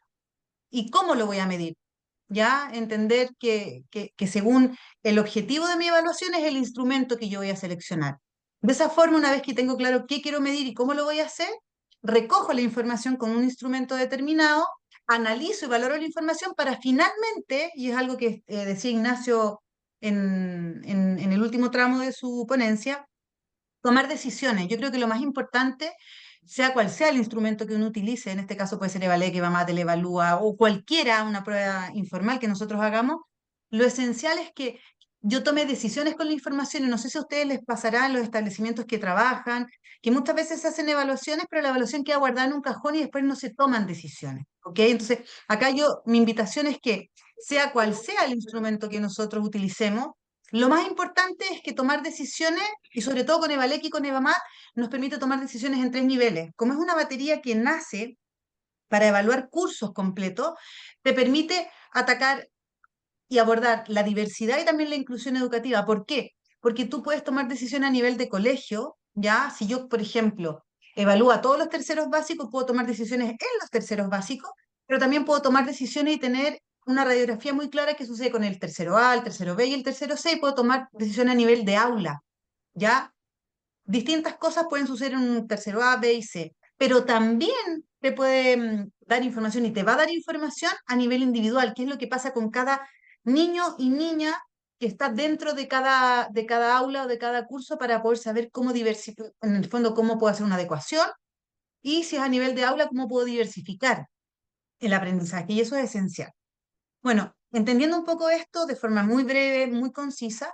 y cómo lo voy a medir. Ya entender que según el objetivo de mi evaluación es el instrumento que yo voy a seleccionar. De esa forma, una vez que tengo claro qué quiero medir y cómo lo voy a hacer, recojo la información con un instrumento determinado, analizo y valoro la información para finalmente, y es algo que decía Ignacio en el último tramo de su ponencia, tomar decisiones. Yo creo que lo más importante, sea cual sea el instrumento que uno utilice, en este caso puede ser Evalec, Evamat, Evalúa o cualquiera, una prueba informal que nosotros hagamos, lo esencial es que yo tome decisiones con la información y no sé si a ustedes les pasará en los establecimientos que trabajan, que muchas veces se hacen evaluaciones, pero la evaluación queda guardada en un cajón y después no se toman decisiones. ¿Ok? Entonces, acá mi invitación es que sea cual sea el instrumento que nosotros utilicemos, lo más importante es que tomar decisiones, y sobre todo con Evalec y con Evamat, nos permite tomar decisiones en tres niveles. Como es una batería que nace para evaluar cursos completos, te permite atacar y abordar la diversidad y también la inclusión educativa. ¿Por qué? Porque tú puedes tomar decisiones a nivel de colegio, ¿ya? Si yo, por ejemplo, evalúo a todos los terceros básicos, puedo tomar decisiones en los terceros básicos, pero también puedo tomar decisiones y tener una radiografía muy clara que sucede con el tercero A, el tercero B y el tercero C, y puedo tomar decisiones a nivel de aula, ¿ya? Distintas cosas pueden suceder en un tercero A, B y C, pero también te puede dar información y te va a dar información a nivel individual, qué es lo que pasa con cada niño y niña que está dentro de cada aula o de cada curso para poder saber cómo diversificar, en el fondo, cómo puedo hacer una adecuación y si es a nivel de aula, cómo puedo diversificar el aprendizaje. Y eso es esencial. Bueno, entendiendo un poco esto de forma muy breve, muy concisa,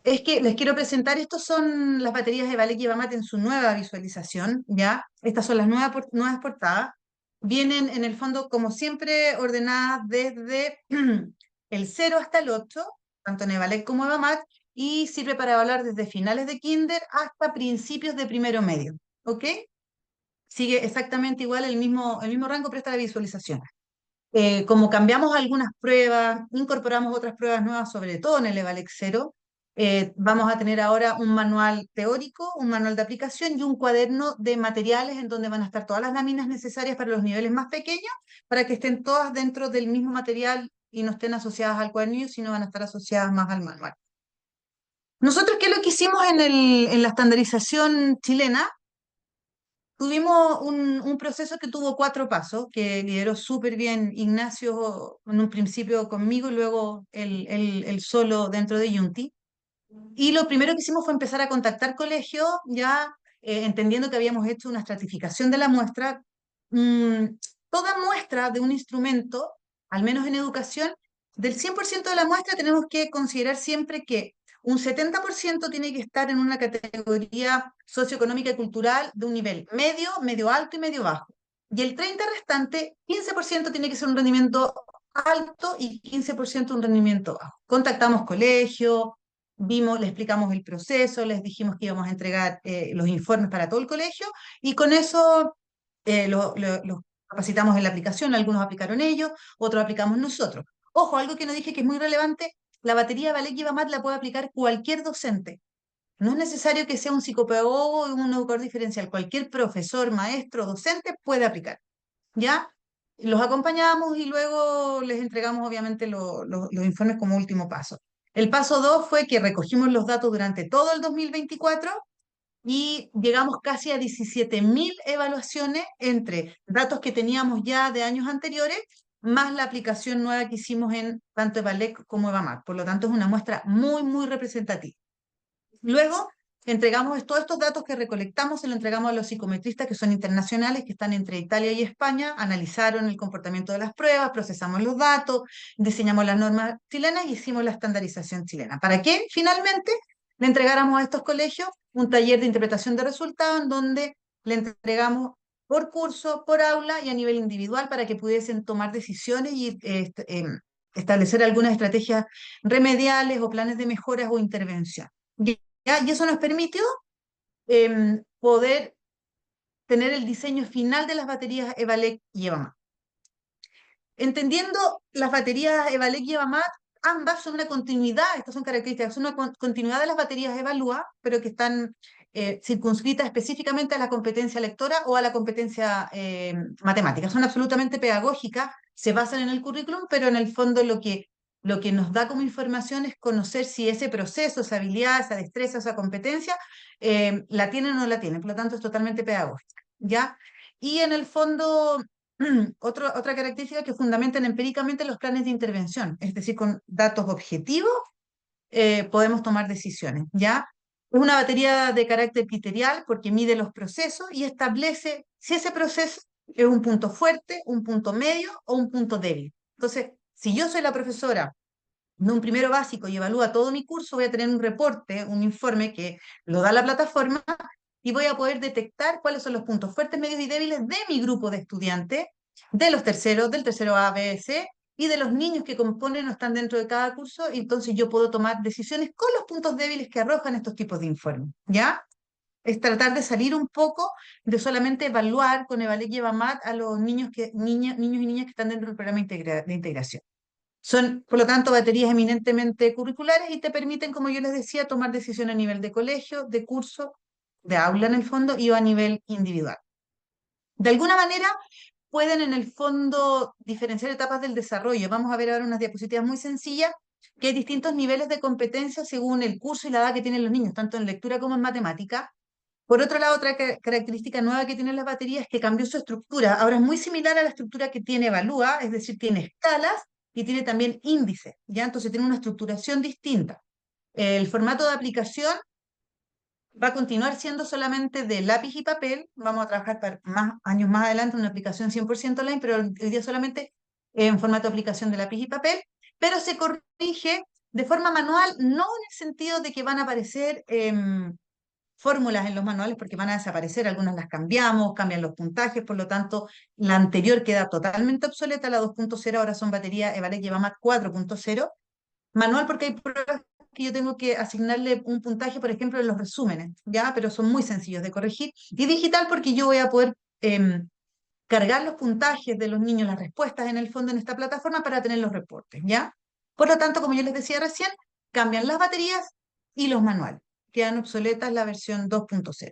es que les quiero presentar, estos son las baterías de Ballet Llevamat en su nueva visualización, ¿ya? Estas son las nuevas portadas. Vienen en el fondo, como siempre, ordenadas desde el 0 hasta el 8, tanto en Evalet como Evamat, y sirve para evaluar desde finales de kinder hasta principios de primero medio, ¿ok? Sigue exactamente igual el mismo rango, pero esta es la visualización. Como cambiamos algunas pruebas, incorporamos otras pruebas nuevas, sobre todo en el EVALEX 0, vamos a tener ahora un manual teórico, un manual de aplicación y un cuaderno de materiales en donde van a estar todas las láminas necesarias para los niveles más pequeños, para que estén todas dentro del mismo material y no estén asociadas al cuadernillo, sino van a estar asociadas más al manual. Nosotros, ¿qué es lo que hicimos en la estandarización chilena? Tuvimos un proceso que tuvo 4 pasos, que lideró súper bien Ignacio en un principio conmigo y luego él solo dentro de Unity. Y lo primero que hicimos fue empezar a contactar colegios, ya entendiendo que habíamos hecho una estratificación de la muestra. Mm, Toda muestra de un instrumento, al menos en educación, del 100% de la muestra tenemos que considerar siempre que un 70% tiene que estar en una categoría socioeconómica y cultural de un nivel medio, medio alto y medio bajo. Y el 30 restante, 15% tiene que ser un rendimiento alto y 15% un rendimiento bajo. Contactamos colegios, vimos, le explicamos el proceso, les dijimos que íbamos a entregar los informes para todo el colegio y con eso los capacitamos en la aplicación, algunos aplicaron ellos, otros aplicamos nosotros. Ojo, algo que no dije que es muy relevante, la batería Ballet Lleva Mat la puede aplicar cualquier docente. No es necesario que sea un psicopedagogo o un educador diferencial, cualquier profesor, maestro, docente puede aplicar. ¿Ya? Los acompañamos y luego les entregamos obviamente los informes como último paso. El paso 2 fue que recogimos los datos durante todo el 2024 y llegamos casi a 17.000 evaluaciones entre datos que teníamos ya de años anteriores, más la aplicación nueva que hicimos en tanto Evalec como Evamat. Por lo tanto, es una muestra muy, muy representativa. Luego, entregamos todos estos datos que recolectamos, se lo entregamos a los psicometristas que son internacionales, que están entre Italia y España, analizaron el comportamiento de las pruebas, procesamos los datos, diseñamos las normas chilenas y hicimos la estandarización chilena. ¿Para qué? Finalmente, le entregáramos a estos colegios un taller de interpretación de resultados en donde le entregamos por curso, por aula y a nivel individual para que pudiesen tomar decisiones y establecer algunas estrategias remediales o planes de mejoras o intervención. ¿Ya? Y eso nos permitió poder tener el diseño final de las baterías Evalec y Evamat. Entendiendo las baterías Evalec y Evamat, ambas son una continuidad, estas son características, son una continuidad de las baterías Evalúa, pero que están circunscritas específicamente a la competencia lectora o a la competencia matemática. Son absolutamente pedagógicas, se basan en el currículum, pero en el fondo lo que nos da como información es conocer si ese proceso, esa habilidad, esa destreza, esa competencia, la tienen o no la tienen. Por lo tanto, es totalmente pedagógica, ¿ya? Y en el fondo, otra característica que fundamentan empíricamente los planes de intervención, es decir, con datos objetivos podemos tomar decisiones, ¿ya? Es una batería de carácter criterial porque mide los procesos y establece si ese proceso es un punto fuerte, un punto medio o un punto débil. Entonces, si yo soy la profesora de un primero básico y evalúa todo mi curso, voy a tener un reporte, un informe que lo da la plataforma y voy a poder detectar cuáles son los puntos fuertes, medios y débiles de mi grupo de estudiantes, de los terceros, del tercero A, B, C, y de los niños que componen o están dentro de cada curso, y entonces yo puedo tomar decisiones con los puntos débiles que arrojan estos tipos de informes, ¿ya? Es tratar de salir un poco de solamente evaluar con Evalec y Evamat a los niños y niñas que están dentro del programa de integración. Son, por lo tanto, baterías eminentemente curriculares y te permiten, como yo les decía, tomar decisiones a nivel de colegio, de curso de aula en el fondo y o a nivel individual. De alguna manera pueden en el fondo diferenciar etapas del desarrollo. Vamos a ver ahora unas diapositivas muy sencillas, que hay distintos niveles de competencia según el curso y la edad que tienen los niños, tanto en lectura como en matemática. Por otro lado, otra característica nueva que tienen las baterías es que cambió su estructura. Ahora es muy similar a la estructura que tiene Evalúa, es decir, tiene escalas y tiene también índices, ¿ya? Entonces tiene una estructuración distinta. El formato de aplicación va a continuar siendo solamente de lápiz y papel. Vamos a trabajar para más años más adelante en una aplicación 100% online, pero hoy día solamente en formato de aplicación de lápiz y papel, pero se corrige de forma manual, no en el sentido de que van a aparecer fórmulas en los manuales porque van a desaparecer, algunas las cambiamos, cambian los puntajes, por lo tanto, la anterior queda totalmente obsoleta, la 2.0 ahora son baterías Evalec Llevamat 4.0, manual porque hay pruebas que yo tengo que asignarle un puntaje, por ejemplo, en los resúmenes, ¿ya? Pero son muy sencillos de corregir, y digital porque yo voy a poder cargar los puntajes de los niños, las respuestas en el fondo en esta plataforma para tener los reportes, ¿ya? Por lo tanto, como yo les decía recién, cambian las baterías y los manuales. Quedan obsoletas la versión 2.0.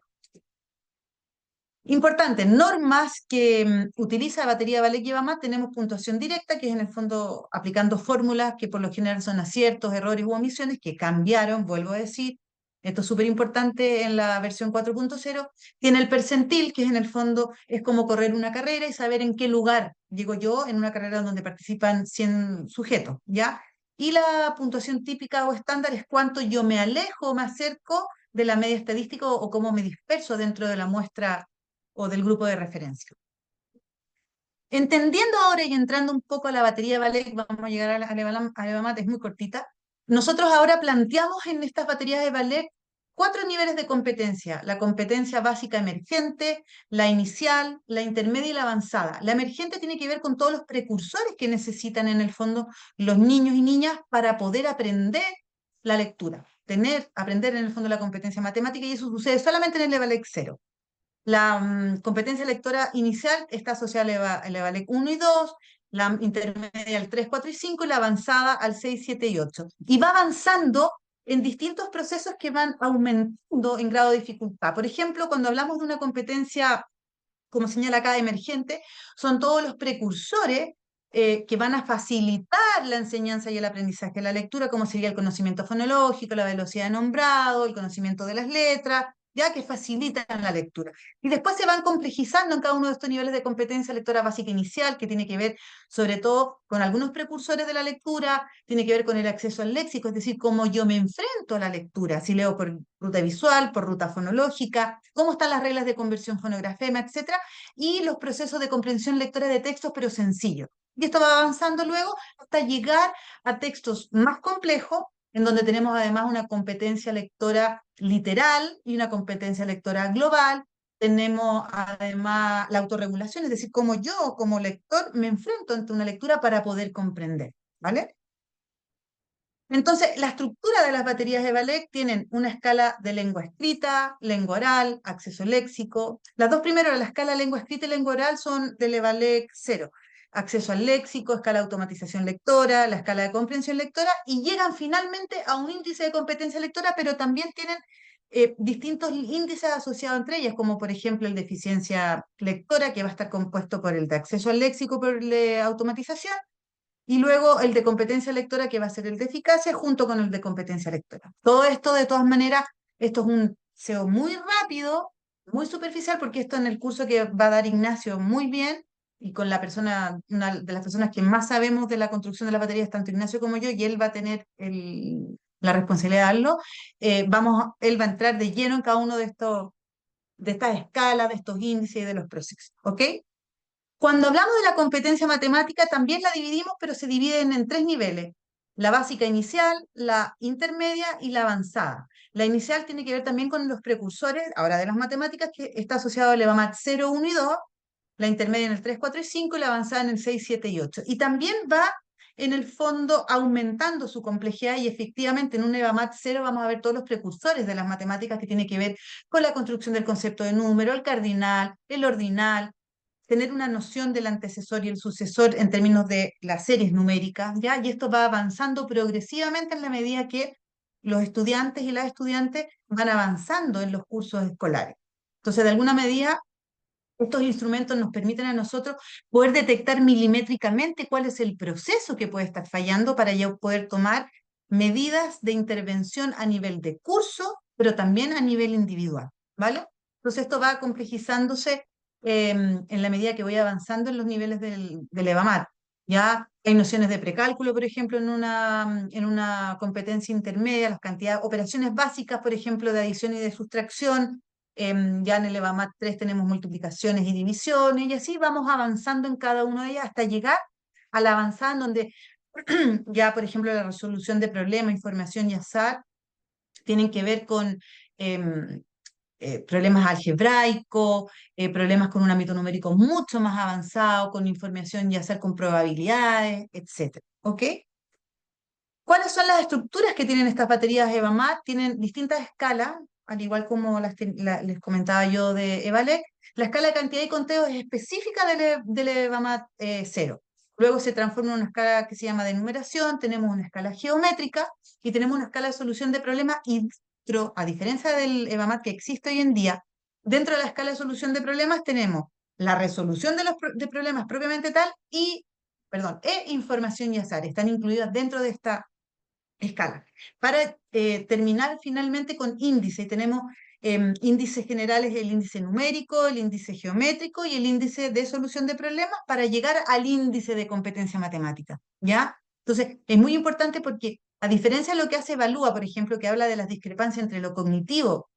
Importante, normas que utiliza la batería Valec Llevamat, tenemos puntuación directa, que es en el fondo aplicando fórmulas que por lo general son aciertos, errores u omisiones, que cambiaron, vuelvo a decir, esto es súper importante en la versión 4.0, tiene el percentil, que es en el fondo, es como correr una carrera y saber en qué lugar llego yo en una carrera donde participan 100 sujetos, ¿ya? Y la puntuación típica o estándar es cuánto yo me alejo o me acerco de la media estadística o cómo me disperso dentro de la muestra o del grupo de referencia. Entendiendo ahora y entrando un poco a la batería de Valec, vamos a llegar a Levamat, es muy cortita. Nosotros ahora planteamos en estas baterías de Valec 4 niveles de competencia: la competencia básica emergente, la inicial, la intermedia y la avanzada. La emergente tiene que ver con todos los precursores que necesitan en el fondo los niños y niñas para poder aprender la lectura, aprender en el fondo la competencia matemática, y eso sucede solamente en el Valec 0. La competencia lectora inicial está asociada al EVALEC 1 y 2, la intermedia al 3, 4 y 5 y la avanzada al 6, 7 y 8. Y va avanzando en distintos procesos que van aumentando en grado de dificultad. Por ejemplo, cuando hablamos de una competencia, como señala acá, emergente, son todos los precursores que van a facilitar la enseñanza y el aprendizaje de la lectura, como sería el conocimiento fonológico, la velocidad de nombrado, el conocimiento de las letras, ya que facilitan la lectura. Y después se van complejizando en cada uno de estos niveles de competencia lectora básica inicial, que tiene que ver sobre todo con algunos precursores de la lectura, tiene que ver con el acceso al léxico, es decir, cómo yo me enfrento a la lectura, si leo por ruta visual, por ruta fonológica, cómo están las reglas de conversión fonografema, etcétera, y los procesos de comprensión lectora de textos, pero sencillos. Y esto va avanzando luego hasta llegar a textos más complejos, en donde tenemos además una competencia lectora literal y una competencia lectora global. Tenemos además la autorregulación, es decir, cómo yo como lector me enfrento ante una lectura para poder comprender, ¿vale? Entonces, la estructura de las baterías de Valec tienen una escala de lengua escrita, lengua oral, acceso léxico. Las dos primeras, la escala lengua escrita y lengua oral, son del Valec 0. Acceso al léxico, escala de automatización lectora, la escala de comprensión lectora, y llegan finalmente a un índice de competencia lectora, pero también tienen distintos índices asociados entre ellas, como por ejemplo el de eficiencia lectora, que va a estar compuesto por el de acceso al léxico, por el de automatización, y luego el de competencia lectora, que va a ser el de eficacia, junto con el de competencia lectora. Todo esto, de todas maneras, esto es un SEO muy rápido, muy superficial, porque esto en el curso que va a dar Ignacio muy bien, y con la persona, una de las personas que más sabemos de la construcción de las baterías, tanto Ignacio como yo, y él va a tener la responsabilidad de darlo, él va a entrar de lleno en cada uno de estos, de estas escalas, de estos índices y de los procesos, ¿ok? Cuando hablamos de la competencia matemática, también la dividimos, pero se dividen en 3 niveles: la básica inicial, la intermedia y la avanzada. La inicial tiene que ver también con los precursores, ahora de las matemáticas, que está asociado al EVAMAT 0, 1 y 2, la intermedia en el 3, 4 y 5 y la avanzada en el 6, 7 y 8. Y también va en el fondo aumentando su complejidad, y efectivamente en un EVAMAT 0 vamos a ver todos los precursores de las matemáticas, que tiene que ver con la construcción del concepto de número, el cardinal, el ordinal, tener una noción del antecesor y el sucesor en términos de las series numéricas, ¿ya? Y esto va avanzando progresivamente en la medida que los estudiantes y las estudiantes van avanzando en los cursos escolares. Entonces, de alguna medida, estos instrumentos nos permiten a nosotros poder detectar milimétricamente cuál es el proceso que puede estar fallando para ya poder tomar medidas de intervención a nivel de curso, pero también a nivel individual, ¿vale? Entonces esto va complejizándose en la medida que voy avanzando en los niveles del EVAMAT. Ya hay nociones de precálculo, por ejemplo, en una competencia intermedia, las cantidades, operaciones básicas, por ejemplo, de adición y de sustracción. Ya en el EVAMAT 3 tenemos multiplicaciones y divisiones, y así vamos avanzando en cada una de ellas hasta llegar a la avanzada en donde ya, por ejemplo, la resolución de problemas, información y azar tienen que ver con em, problemas algebraicos, problemas con un ámbito numérico mucho más avanzado, con información y azar con probabilidades, etcétera. ¿Ok? ¿Cuáles son las estructuras que tienen estas baterías EVAMAT? Tienen distintas escalas, al igual como les comentaba yo de EVALEC. La escala de cantidad y conteo es específica del EVAMAT 0. Luego se transforma en una escala que se llama de numeración, tenemos una escala geométrica y tenemos una escala de solución de problemas y dentro, a diferencia del EVAMAT que existe hoy en día, dentro de la escala de solución de problemas tenemos la resolución de problemas propiamente tal y, perdón, información y azar. Están incluidas dentro de esta escala. Para terminar finalmente con índice, tenemos índices generales, el índice numérico, el índice geométrico y el índice de solución de problemas para llegar al índice de competencia matemática, ¿ya? Entonces, es muy importante porque a diferencia de lo que hace Evalúa, por ejemplo, que habla de las discrepancias entre lo cognitivo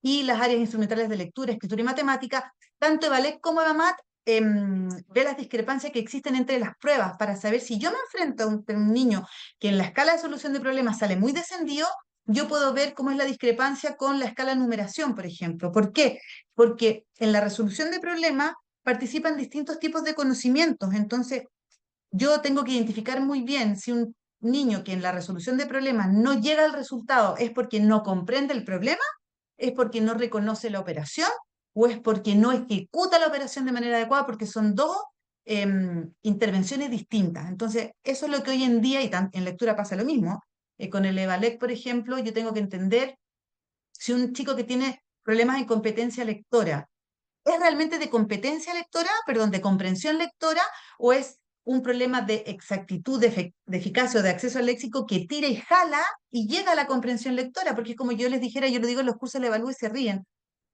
y las áreas instrumentales de lectura, escritura y matemática, tanto Evalec como Evamat ve las discrepancias que existen entre las pruebas para saber si yo me enfrento a un niño que en la escala de solución de problemas sale muy descendido, yo puedo ver cómo es la discrepancia con la escala de numeración, por ejemplo. ¿Por qué? Porque en la resolución de problemas participan distintos tipos de conocimientos. Entonces, yo tengo que identificar muy bien si un niño que en la resolución de problemas no llega al resultado es porque no comprende el problema, es porque no reconoce la operación o es porque no ejecuta la operación de manera adecuada, porque son dos intervenciones distintas. Entonces, eso es lo que hoy en día, y en lectura pasa lo mismo, con el EVALEC, por ejemplo, yo tengo que entender si un chico que tiene problemas en competencia lectora ¿es realmente de competencia lectora, perdón, de comprensión lectora, o es un problema de exactitud, de eficacia o de acceso al léxico que tira y jala y llega a la comprensión lectora? Porque es como yo les dijera, yo lo digo en los cursos, le evalúo y se ríen.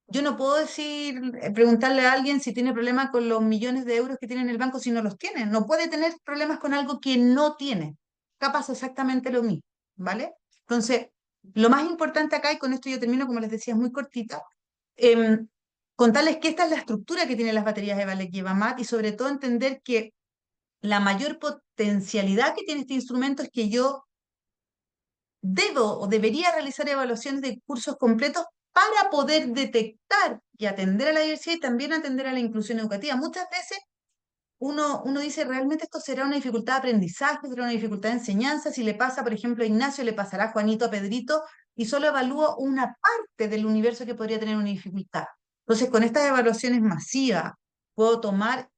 Yo no puedo decir, preguntarle a alguien si tiene problemas con los millones de euros que tiene en el banco si no los tiene. No puede tener problemas con algo que no tiene. Acá pasa exactamente lo mismo, ¿vale? Entonces, lo más importante acá, y con esto yo termino, como les decía, es muy cortita, em, contarles que esta es la estructura que tienen las baterías de Valec y Evamat y sobre todo entender que la mayor potencialidad que tiene este instrumento es que yo debo o debería realizar evaluaciones de cursos completos para poder detectar y atender a la diversidad y también atender a la inclusión educativa. Muchas veces uno dice, ¿realmente esto será una dificultad de aprendizaje, será una dificultad de enseñanza? Si le pasa, por ejemplo, a Ignacio, le pasará a Juanito, a Pedrito, y solo evalúo una parte del universo que podría tener una dificultad. Entonces, con estas evaluaciones masivas, puedo tomar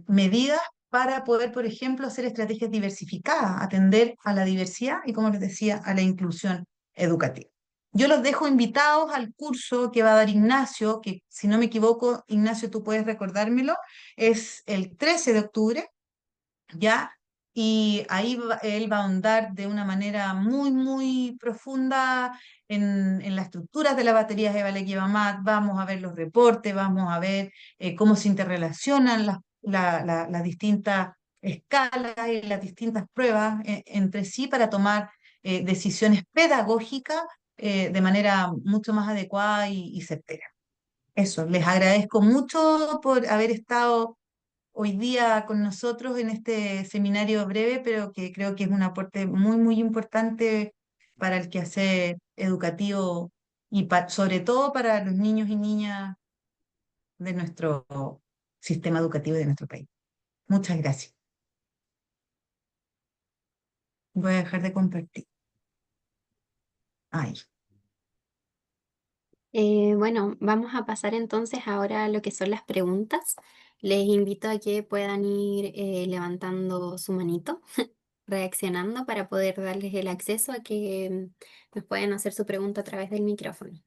medidas para poder, por ejemplo, hacer estrategias diversificadas, atender a la diversidad y, como les decía, a la inclusión educativa. Yo los dejo invitados al curso que va a dar Ignacio, que si no me equivoco, Ignacio, tú puedes recordármelo, es el 13 de octubre, ¿ya? Y ahí él va a ahondar de una manera muy, muy profunda en las estructuras de las baterías de Valek y Evamat. Vamos a ver los reportes, vamos a ver cómo se interrelacionan las distintas escalas y las distintas pruebas entre sí para tomar decisiones pedagógicas de manera mucho más adecuada y certera. Eso, les agradezco mucho por haber estado hoy día con nosotros en este seminario breve, pero que creo que es un aporte muy, muy importante para el quehacer educativo y sobre todo para los niños y niñas de nuestro sistema educativo y de nuestro país. Muchas gracias. Voy a dejar de compartir. Ay. Bueno, vamos a pasar entonces ahora a lo que son las preguntas. Les invito a que puedan ir levantando su manito. reaccionando para poder darles el acceso a que nos puedan hacer su pregunta a través del micrófono.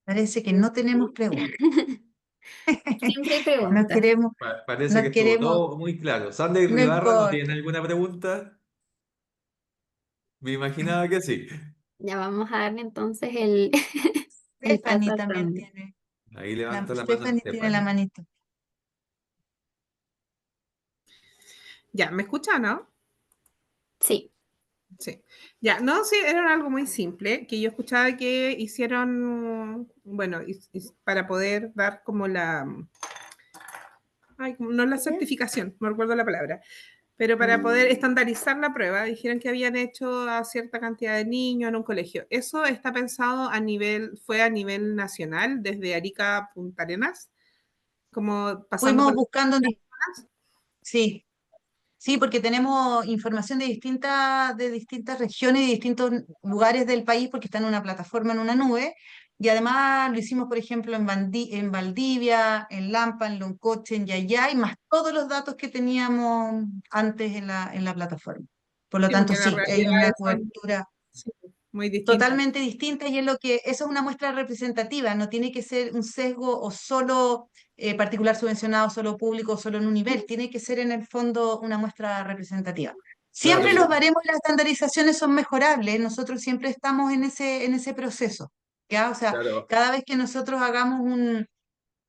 Parece que no tenemos preguntas. Siempre hay Nos preguntas. queremos, Parece que nos estuvo queremos, todo muy claro. Sandra y no Ribarra, ¿no importa. tienen alguna pregunta? Me imaginaba que sí. Ya vamos a darle entonces el paso Stephanie a también Sandra. tiene, Ahí levanta la mano Stephanie tiene la Stephanie. manito. Ya, ¿me escuchan, no? Sí, Sí. Ya, no, sí, era algo muy simple, que yo escuchaba que hicieron, bueno, para poder dar como ay, no la certificación, no recuerdo la palabra, pero para poder estandarizar la prueba, dijeron que habían hecho a cierta cantidad de niños en un colegio. ¿Eso está pensado fue a nivel nacional, desde Arica a Punta Arenas, como pasando Fuimos por... buscando, sí, sí, porque tenemos información de distintas regiones y distintos lugares del país, porque está en una plataforma, en una nube, y además lo hicimos, por ejemplo, en Valdivia, en Lampa, en Loncoche, en Yayay, más todos los datos que teníamos antes en la plataforma. Por lo Sí, tanto, porque las sí, hay una realidades son cobertura sí, muy distintas. totalmente distinta y es lo que, eso es una muestra representativa, no tiene que ser un sesgo o solo particular subvencionado, solo público, solo en un nivel, tiene que ser en el fondo una muestra representativa. Claro, Siempre los baremos y las estandarizaciones son mejorables, nosotros siempre estamos en ese proceso, ¿ya? O sea, claro. cada vez que nosotros hagamos un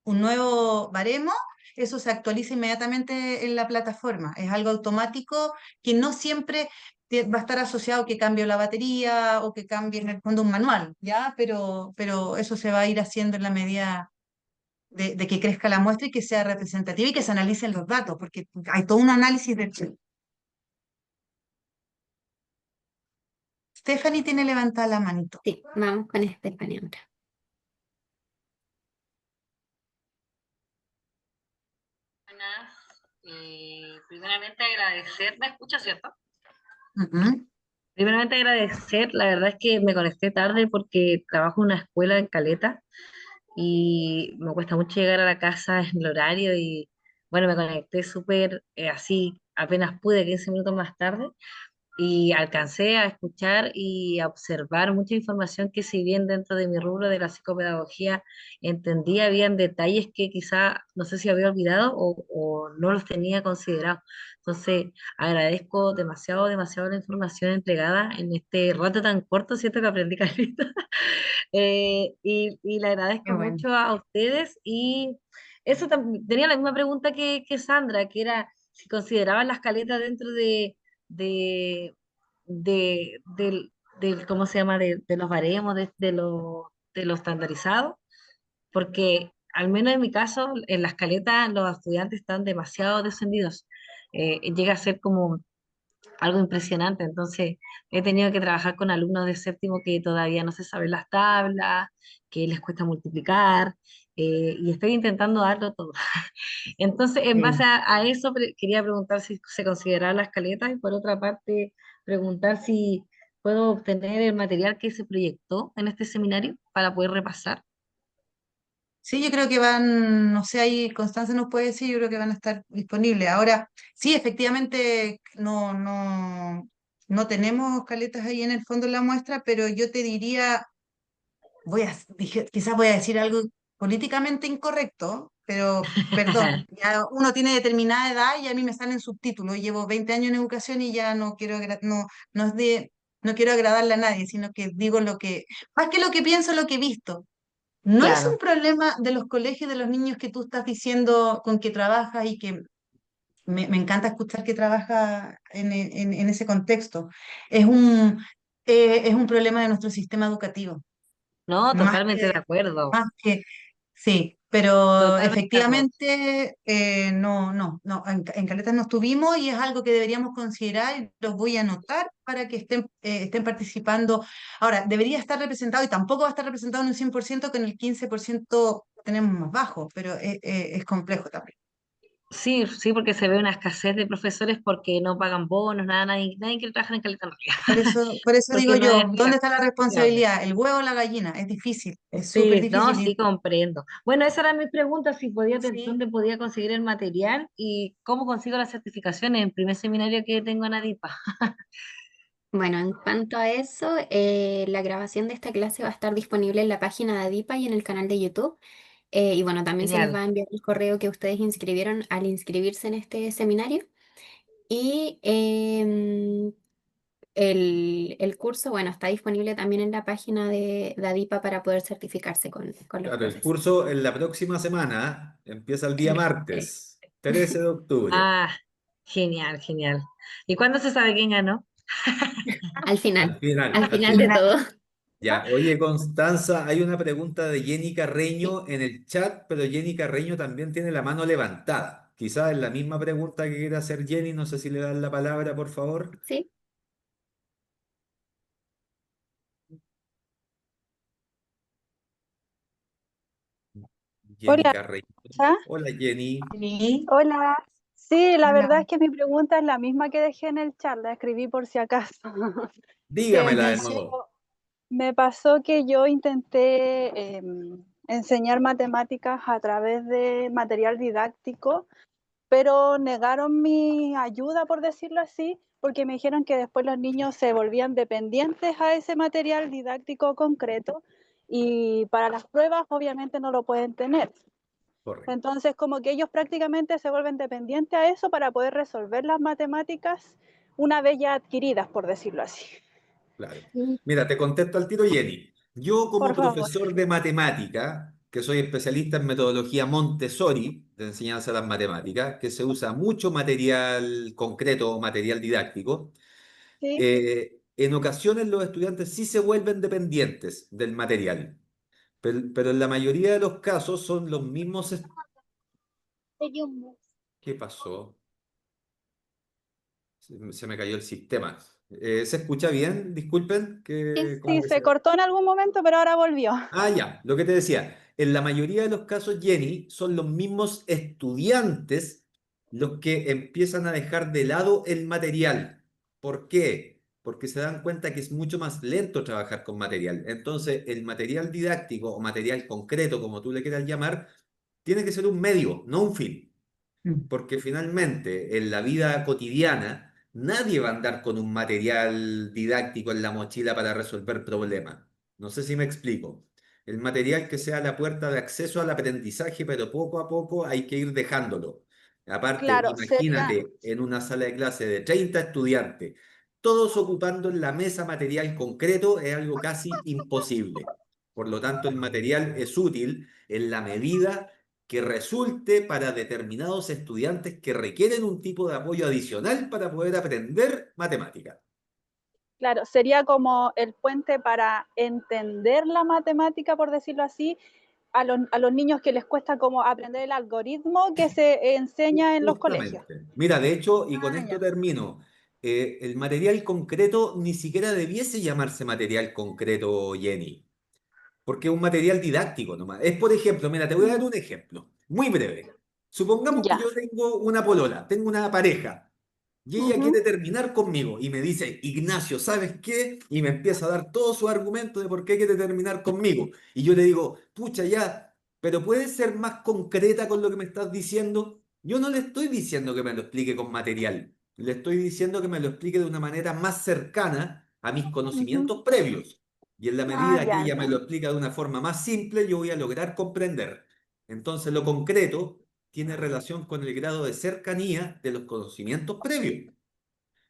nuevo baremo, eso se actualiza inmediatamente en la plataforma. Es algo automático que no siempre va a estar asociado que cambie la batería o que cambie en el fondo un manual, ¿ya? Pero eso se va a ir haciendo en la medida de que crezca la muestra y que sea representativa y que se analicen los datos, porque hay todo un análisis de... Stephanie tiene levantada la manito. sí, vamos con Estefania ahora. Buenas. Primeramente agradecer, ¿me escucha, cierto? Ujú. Primeramente agradecer, la verdad es que me conecté tarde porque trabajo en una escuela en Caleta y me cuesta mucho llegar a la casa en el horario y bueno, me conecté súper así, apenas pude, 15 minutos más tarde y alcancé a escuchar y a observar mucha información que si bien dentro de mi rubro de la psicopedagogía entendía, habían detalles que quizá no sé si había olvidado o no los tenía considerado. Entonces, agradezco demasiado, demasiado la información entregada en este rato tan corto, siento que aprendí caleta. Y le Qué agradezco bueno. mucho a ustedes y eso tenía la misma pregunta que Sandra, que era si consideraban las caletas dentro de, ¿cómo se llama? De los baremos, de lo estandarizado, porque al menos en mi caso, en las caletas los estudiantes están demasiado descendidos. Llega a ser como algo impresionante. Entonces, he tenido que trabajar con alumnos de séptimo que todavía no se saben las tablas, que les cuesta multiplicar, y estoy intentando darlo todo. Entonces, en base Sí. a eso, quería preguntar si se consideraban las caletas y por otra parte, preguntar si puedo obtener el material que se proyectó en este seminario para poder repasar. Sí, yo creo que van, no sé, ahí Constanza nos puede decir, yo creo que van a estar disponibles. Ahora, sí, efectivamente, no tenemos caletas ahí en el fondo de la muestra, pero yo te diría, quizás voy a decir algo políticamente incorrecto, pero perdón, ya uno tiene determinada edad y a mí me salen subtítulos. Llevo 20 años en educación y ya no quiero, no es no quiero agradarle a nadie, sino que digo más que lo que pienso, lo que he visto. No es un Claro, problema de los colegios, de los niños que tú estás diciendo con que trabajas y que me encanta escuchar que trabaja en ese contexto. Es es un problema de nuestro sistema educativo, no, más totalmente de acuerdo, más que, sí, pero totalmente de acuerdo. efectivamente no, en Caletas no estuvimos y es algo que deberíamos considerar y los voy a anotar para que estén participando. Ahora, debería estar representado y tampoco va a estar representado en un 100% que en el 15% tenemos más bajo, pero es complejo también. Sí, sí, porque se ve una escasez de profesores porque no pagan bonos, nada, nadie quiere trabajar en Caleta en realidad, Por eso digo porque no yo, es ¿dónde está la viable. responsabilidad? ¿El huevo o la gallina? Es difícil, es súper Sí, no, difícil. sí comprendo. Bueno, esa era mi pregunta, si podía, Sí. dónde podía conseguir el material y cómo consigo las certificaciones en el primer seminario que tengo en ADIPA. Bueno, en cuanto a eso, la grabación de esta clase va a estar disponible en la página de ADIPA y en el canal de YouTube. Y bueno, también se les Genial. va a enviar el correo que ustedes inscribieron al inscribirse en este seminario. Y el curso, bueno, está disponible también en la página de ADIPA para poder certificarse con los Claro, el profes. curso en la próxima semana, empieza el día Sí, sí. martes, 13 de octubre. Ah, genial, genial. ¿Y cuándo se sabe quién ganó? Al final, Al al final de final. todo. Ya, oye Constanza, hay una pregunta de Jenny Carreño en el chat, pero Jenny Carreño también tiene la mano levantada. Quizás es la misma pregunta que quiere hacer Jenny, no sé si le dan la palabra, por favor. Sí. Jenny Hola, Carreño. ¿ya? Hola Jenny, Sí, Hola. Sí, la hola. verdad es que mi pregunta es la misma que dejé en el chat, la escribí por si acaso. Que dígamela me de pasó, nuevo. me pasó que yo intenté enseñar matemáticas a través de material didáctico, pero negaron mi ayuda, por decirlo así, porque me dijeron que después los niños se volvían dependientes a ese material didáctico concreto y para las pruebas obviamente no lo pueden tener. Correcto. Entonces, como que ellos prácticamente se vuelven dependientes a eso para poder resolver las matemáticas una vez ya adquiridas, por decirlo así. Claro. Mm. Mira, te contesto al tiro, Jenny. Yo como Por favor. profesor de matemática, que soy especialista en metodología Montessori de enseñanza de las matemáticas, que se usa mucho material concreto o material didáctico, Sí. en ocasiones los estudiantes sí se vuelven dependientes del material, pero en la mayoría de los casos son los mismos... ¿Qué pasó? Se me cayó el sistema. ¿Se escucha bien? Disculpen, Sí. que como Sí, que se se... cortó en algún momento, pero ahora volvió. Ah, ya, lo que te decía, en la mayoría de los casos, Jenny, son los mismos estudiantes los que empiezan a dejar de lado el material. ¿Por qué? Porque se dan cuenta que es mucho más lento trabajar con material. Entonces, el material didáctico o material concreto, como tú le quieras llamar, tiene que ser un medio, no un fin. Mm. Porque finalmente, en la vida cotidiana, nadie va a andar con un material didáctico en la mochila para resolver problemas. No sé si me explico. El material que sea la puerta de acceso al aprendizaje, pero poco a poco hay que ir dejándolo. Aparte, Claro, sería, imagínate en una sala de clase de 30 estudiantes, todos ocupando en la mesa material concreto, es algo casi imposible. Por lo tanto, el material es útil en la medida que resulte para determinados estudiantes que requieren un tipo de apoyo adicional para poder aprender matemática. claro, sería como el puente para entender la matemática, por decirlo así, a los niños que les cuesta como aprender el algoritmo que se enseña en los colegios. Justamente. Mira, de hecho, y con Ah, esto ya. termino, el material concreto ni siquiera debiese llamarse material concreto, Jenny, porque es un material didáctico nomás. Es, por ejemplo, mira, te voy a dar un ejemplo, muy breve. Supongamos que Ya. yo tengo una polola, tengo una pareja. Y ella Ujú. quiere terminar conmigo y me dice, Ignacio, ¿sabes qué? Y me empieza a dar todo su argumento de por qué quiere terminar conmigo. Y yo le digo, pucha, ya, pero ¿puedes ser más concreta con lo que me estás diciendo? Yo no le estoy diciendo que me lo explique con material, le estoy diciendo que me lo explique de una manera más cercana a mis Ujú. conocimientos previos. Y en la Ah, medida que ya, ella me lo entiendo. explica de una forma más simple, yo voy a lograr comprender. Entonces, lo concreto tiene relación con el grado de cercanía de los conocimientos previos.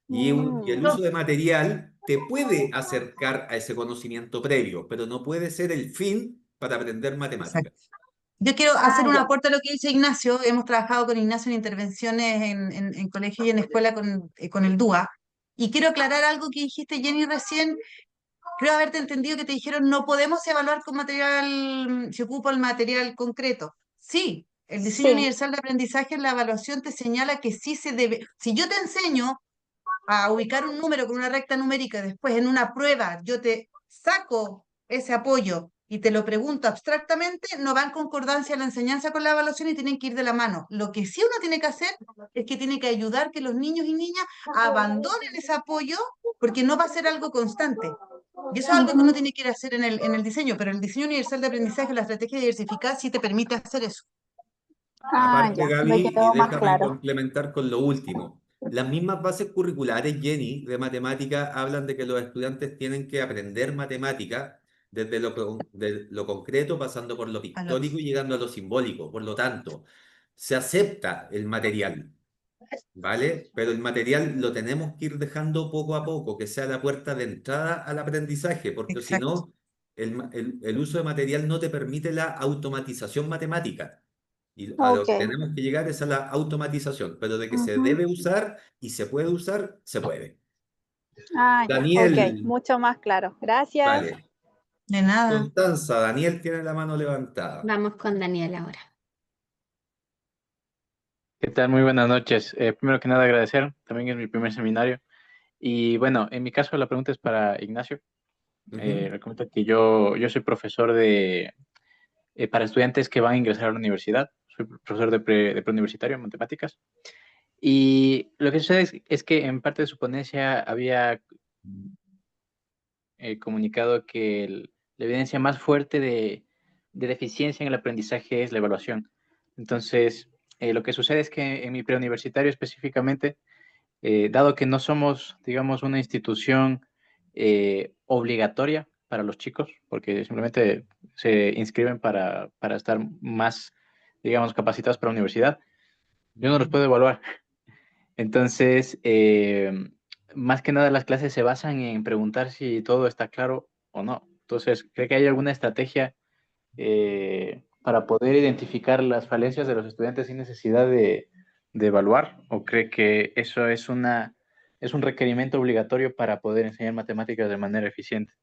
Y el Mm. uso de material te puede acercar a ese conocimiento previo, pero no puede ser el fin para aprender matemáticas. Exacto. Yo quiero Ah, hacer un ya. aporte a lo que dice Ignacio. Hemos trabajado con Ignacio en intervenciones en colegio y en escuela con el DUA. Y quiero aclarar algo que dijiste, Jenny, recién. Creo haberte entendido que te dijeron no podemos evaluar con material, si ocupa el material concreto. Sí, el diseño Sí. universal de aprendizaje, la evaluación te señala que sí se debe. Si yo te enseño a ubicar un número con una recta numérica, después en una prueba yo te saco ese apoyo y te lo pregunto abstractamente, no va en concordancia la enseñanza con la evaluación y tienen que ir de la mano. Lo que sí uno tiene que hacer es que tiene que ayudar que los niños y niñas abandonen ese apoyo porque no va a ser algo constante. Y eso es algo que uno Ujú. tiene que hacer en el diseño, pero el diseño universal de aprendizaje, la estrategia diversificada, sí te permite hacer eso. Ah, Aparte, ya, me Gaby, y quedó más déjame claro. complementar con lo último. Las mismas bases curriculares, Jenny, de matemática, hablan de que los estudiantes tienen que aprender matemática desde de lo concreto, pasando por lo A lo- pictórico y llegando a lo simbólico. Por lo tanto, se acepta el material, ¿vale? Pero el material lo tenemos que ir dejando poco a poco, que sea la puerta de entrada al aprendizaje, porque si Exacto. no, el uso de material no te permite la automatización matemática. Y a lo Ok. que tenemos que llegar es a la automatización, pero de que se Ujú. debe usar y se puede usar, se puede. Ah, ya, ok, Daniel, mucho más claro. Gracias. vale. De nada. Constanza, Daniel tiene la mano levantada. Vamos con Daniel ahora. ¿Qué tal? Muy buenas noches. Primero que nada, agradecer. También es mi primer seminario. Y bueno, en mi caso la pregunta es para Ignacio. Ujú. Le comento que yo soy profesor para estudiantes que van a ingresar a la universidad. Soy profesor de preuniversitario en matemáticas. Y lo que sucede es que en parte de su ponencia había comunicado que la evidencia más fuerte de deficiencia en el aprendizaje es la evaluación. Entonces, lo que sucede es que en mi preuniversitario específicamente, dado que no somos, digamos, una institución obligatoria para los chicos, porque simplemente se inscriben para estar más, digamos, capacitados para la universidad, yo no los puedo evaluar. Entonces, más que nada las clases se basan en preguntar si todo está claro o no. Entonces, ¿cree que hay alguna estrategia para poder identificar las falencias de los estudiantes sin necesidad de evaluar? ¿O cree que eso es un requerimiento obligatorio para poder enseñar matemáticas de manera eficiente?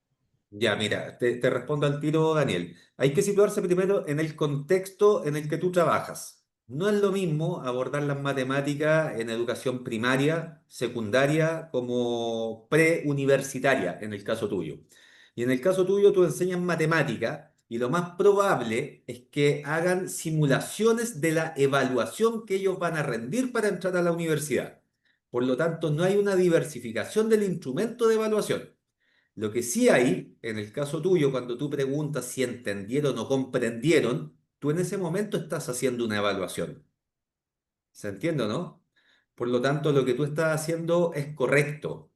Ya, mira, te respondo al tiro, Daniel. Hay que situarse primero en el contexto en el que tú trabajas. No es lo mismo abordar las matemáticas en educación primaria, secundaria, como preuniversitaria, en el caso tuyo. Y en el caso tuyo, tú enseñas matemática y lo más probable es que hagan simulaciones de la evaluación que ellos van a rendir para entrar a la universidad. Por lo tanto, no hay una diversificación del instrumento de evaluación. Lo que sí hay, en el caso tuyo, cuando tú preguntas si entendieron o comprendieron, tú en ese momento estás haciendo una evaluación. ¿Se entiende, o no? Por lo tanto, lo que tú estás haciendo es correcto.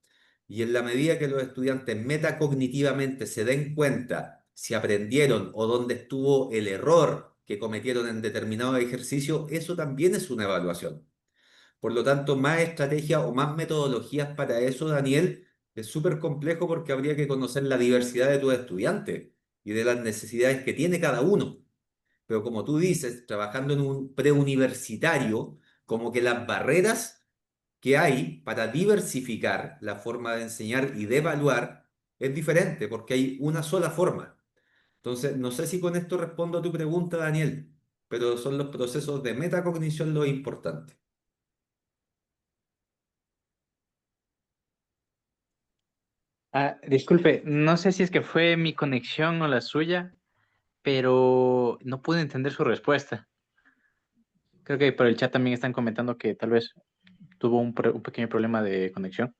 Y en la medida que los estudiantes metacognitivamente se den cuenta si aprendieron o dónde estuvo el error que cometieron en determinado ejercicio, eso también es una evaluación. Por lo tanto, más estrategias o más metodologías para eso, Daniel, es súper complejo porque habría que conocer la diversidad de tus estudiantes y de las necesidades que tiene cada uno. Pero como tú dices, trabajando en un preuniversitario, como que las barreras que hay para diversificar la forma de enseñar y de evaluar es diferente porque hay una sola forma. Entonces, no sé si con esto respondo a tu pregunta, Daniel, pero son los procesos de metacognición lo importante. Ah, disculpe, no sé si es que fue mi conexión o la suya, pero no pude entender su respuesta. Creo que por el chat también están comentando que tal vez tuvo un pequeño problema de conexión.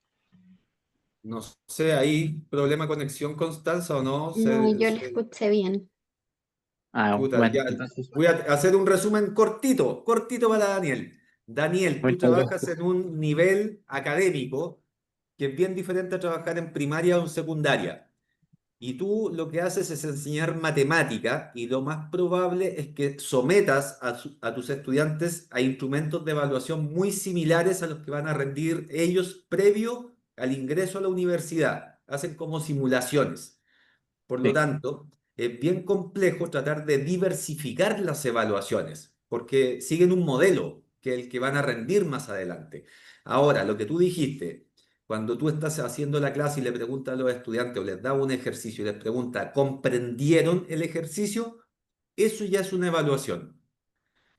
No sé, ¿hay problema de conexión, Constanza, o no? No, yo le escuché bien. Ah, Chuta, bueno, ya. entonces, Voy a hacer un resumen cortito, cortito para Daniel. Daniel, tú muchas trabajas gracias. en un nivel académico que es bien diferente a trabajar en primaria o en secundaria. Y tú lo que haces es enseñar matemática y lo más probable es que sometas a tus estudiantes a instrumentos de evaluación muy similares a los que van a rendir ellos previo al ingreso a la universidad. Hacen como simulaciones. Por lo Sí. tanto, es bien complejo tratar de diversificar las evaluaciones, porque siguen un modelo que es el que van a rendir más adelante. Ahora, lo que tú dijiste, cuando tú estás haciendo la clase y le preguntas a los estudiantes o les das un ejercicio y les preguntas, ¿comprendieron el ejercicio? Eso ya es una evaluación.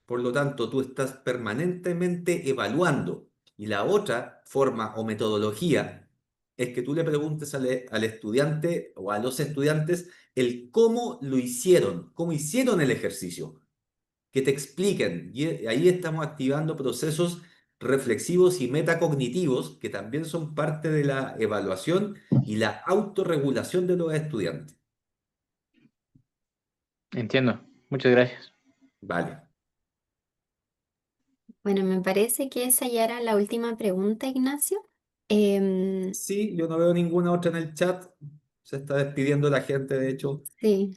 Por lo tanto, tú estás permanentemente evaluando. Y la otra forma o metodología es que tú le preguntes al estudiante o a los estudiantes el cómo lo hicieron, cómo hicieron el ejercicio, que te expliquen. Y ahí estamos activando procesos reflexivos y metacognitivos que también son parte de la evaluación y la autorregulación de los estudiantes. Entiendo. Muchas gracias. Vale. Bueno, me parece que esa ya era la última pregunta, Ignacio. Em, Sí, yo no veo ninguna otra en el chat. Se está despidiendo la gente, de hecho. sí.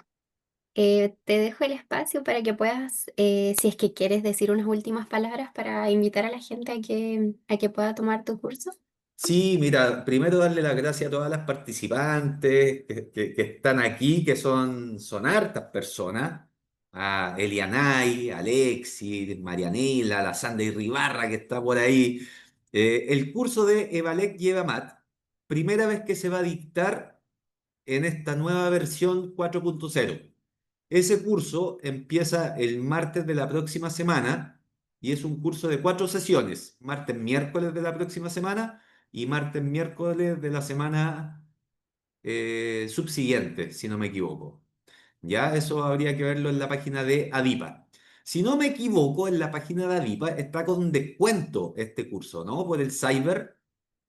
Te dejo el espacio para que puedas, si es que quieres decir unas últimas palabras para invitar a la gente a que pueda tomar tu curso. Sí, mira, primero darle las gracias a todas las participantes que están aquí, que son hartas personas, a Elianay, a Alexis, Marianela, la Sandra Ribarra que está por ahí. El curso de Evalec lleva MAT, primera vez que se va a dictar en esta nueva versión 4.0. Ese curso empieza el martes de la próxima semana y es un curso de 4 sesiones, martes, miércoles de la próxima semana y martes, miércoles de la semana subsiguiente, si no me equivoco. Ya, eso habría que verlo en la página de Adipa. Si no me equivoco, en la página de Adipa está con descuento este curso, ¿no? Por el Cyber.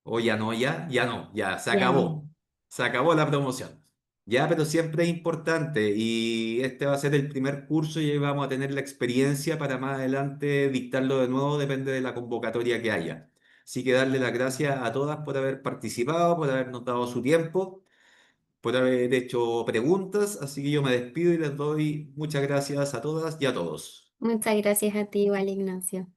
O ya no, ya no, ya se Ya acabó. no. Se acabó la promoción. Ya, pero siempre es importante y este va a ser el primer curso y ahí vamos a tener la experiencia para más adelante dictarlo de nuevo, depende de la convocatoria que haya. Así que darle las gracias a todas por haber participado, por habernos dado su tiempo, por haber hecho preguntas. Así que yo me despido y les doy muchas gracias a todas y a todos. Muchas gracias a ti igual, Ignacio.